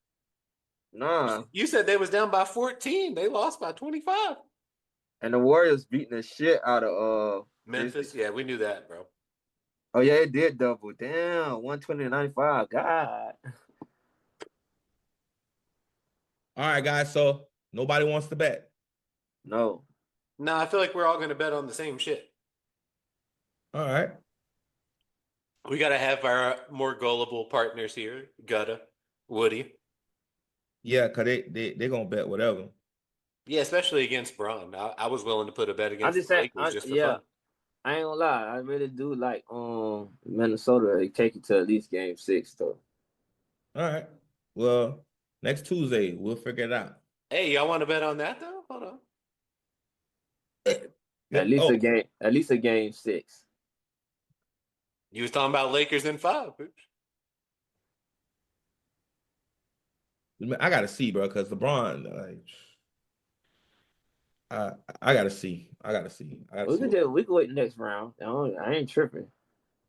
Nah. You said they was down by 14. They lost by 25. And the Warriors beating the shit out of Memphis. Yeah, we knew that, bro. Oh yeah, it did double. Damn, 120-95. God. All right, guys. So nobody wants to bet. No. No, I feel like we're all going to bet on the same shit. All right. We got to have our more gullible partners here. Gutta, Woody. Yeah, because they're going to bet whatever. Yeah, especially against Braun. I was willing to put a bet against the Lakers just for fun. I ain't gonna lie. I really do like Minnesota. They take it to at least game 6 though. All right. Well, next Tuesday, we'll figure it out. Hey, y'all want to bet on that, though? Hold on. At least a game. At least a game 6. You was talking about Lakers in 5. I gotta see, bro, because LeBron, like, I gotta see. I gotta see. We could wait next round. I ain't tripping.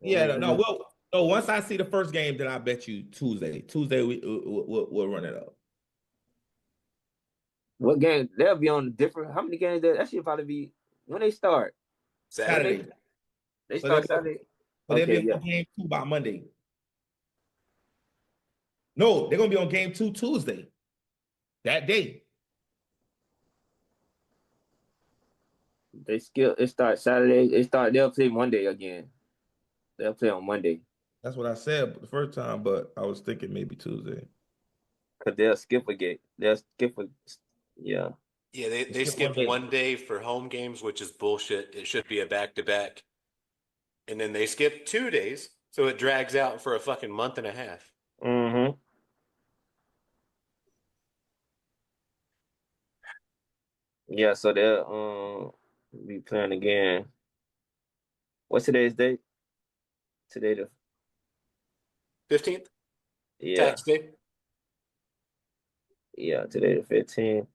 Yeah, no, no. Once I see the first game, then I bet you Tuesday. Tuesday we'll run it up. What game? They'll be on different. How many games? That should probably be when they start. Saturday. They So start Saturday. they'll be Okay, on game 2 by Monday. No, they're gonna be on game 2 Tuesday. That day. They skip. It starts Saturday. They'll play Monday again. They'll play on Monday That's what I said the first time, but I was thinking maybe Tuesday. because they'll skip a game. They'll skip a. Yeah. Yeah, they skip skip 1 day. 1 day for home games, which is bullshit. It should be a back-to-back. And then they skip 2 days, so it drags out for a fucking month and a half. Mm-hmm. Yeah. So they'll be playing again. What's today's date? Today the 15th? yeah Tax day? yeah today the 15th.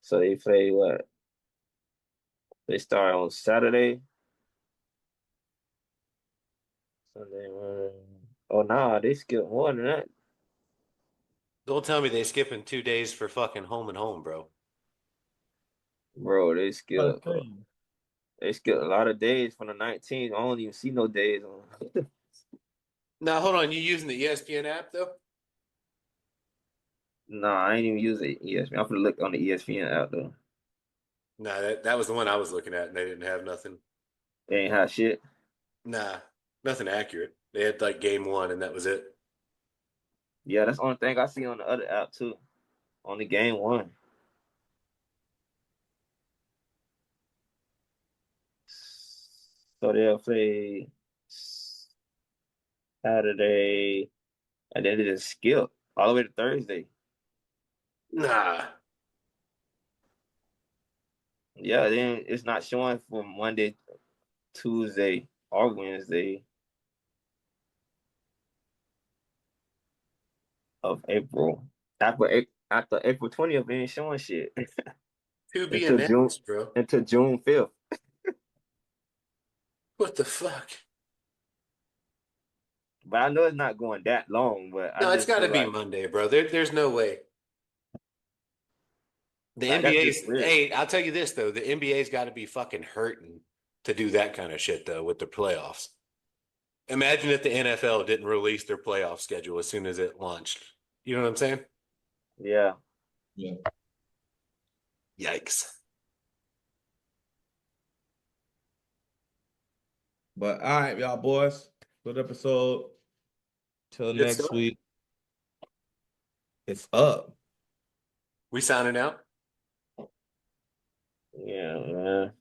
So they play what? They start on Saturday. Sunday. Oh nah, they skip more than that, Don't tell me they skipping 2 days for fucking home and home, bro. bro. That's crazy. They skip a lot of days from the 19th. I don't even see no days on. Now, hold on. You using the ESPN app, though? No, I ain't even use it. ESPN. I'm gonna look on the ESPN app though. Nah, that was the one I was looking at, and they didn't have nothing. They ain't hot shit. Nah, nothing accurate. They had like game 1, and that was it. Yeah, that's the only thing I see on the other app too. Only game 1. So they'll play Saturday, and then they just skip all the way to Thursday. Nah. Yeah, then it's not showing from Monday, Tuesday, or Wednesday of April. After April 20th, it ain't showing shit To be until June announced, bro. until June 5th. What the fuck? But I know it's not going that long. But No, I it's just got to feel be like Monday, bro. There's no way. The that's just NBA's, weird. hey, I'll tell you this though, the NBA's got to be fucking hurting to do that kind of shit though with the playoffs. Imagine if the NFL didn't release their playoff schedule as soon as it launched. You know what I'm saying? Yeah. Yeah. Yikes. But all right, y'all boys. Good episode. Till Good next stuff. week. It's up. We signing out? Yeah, man.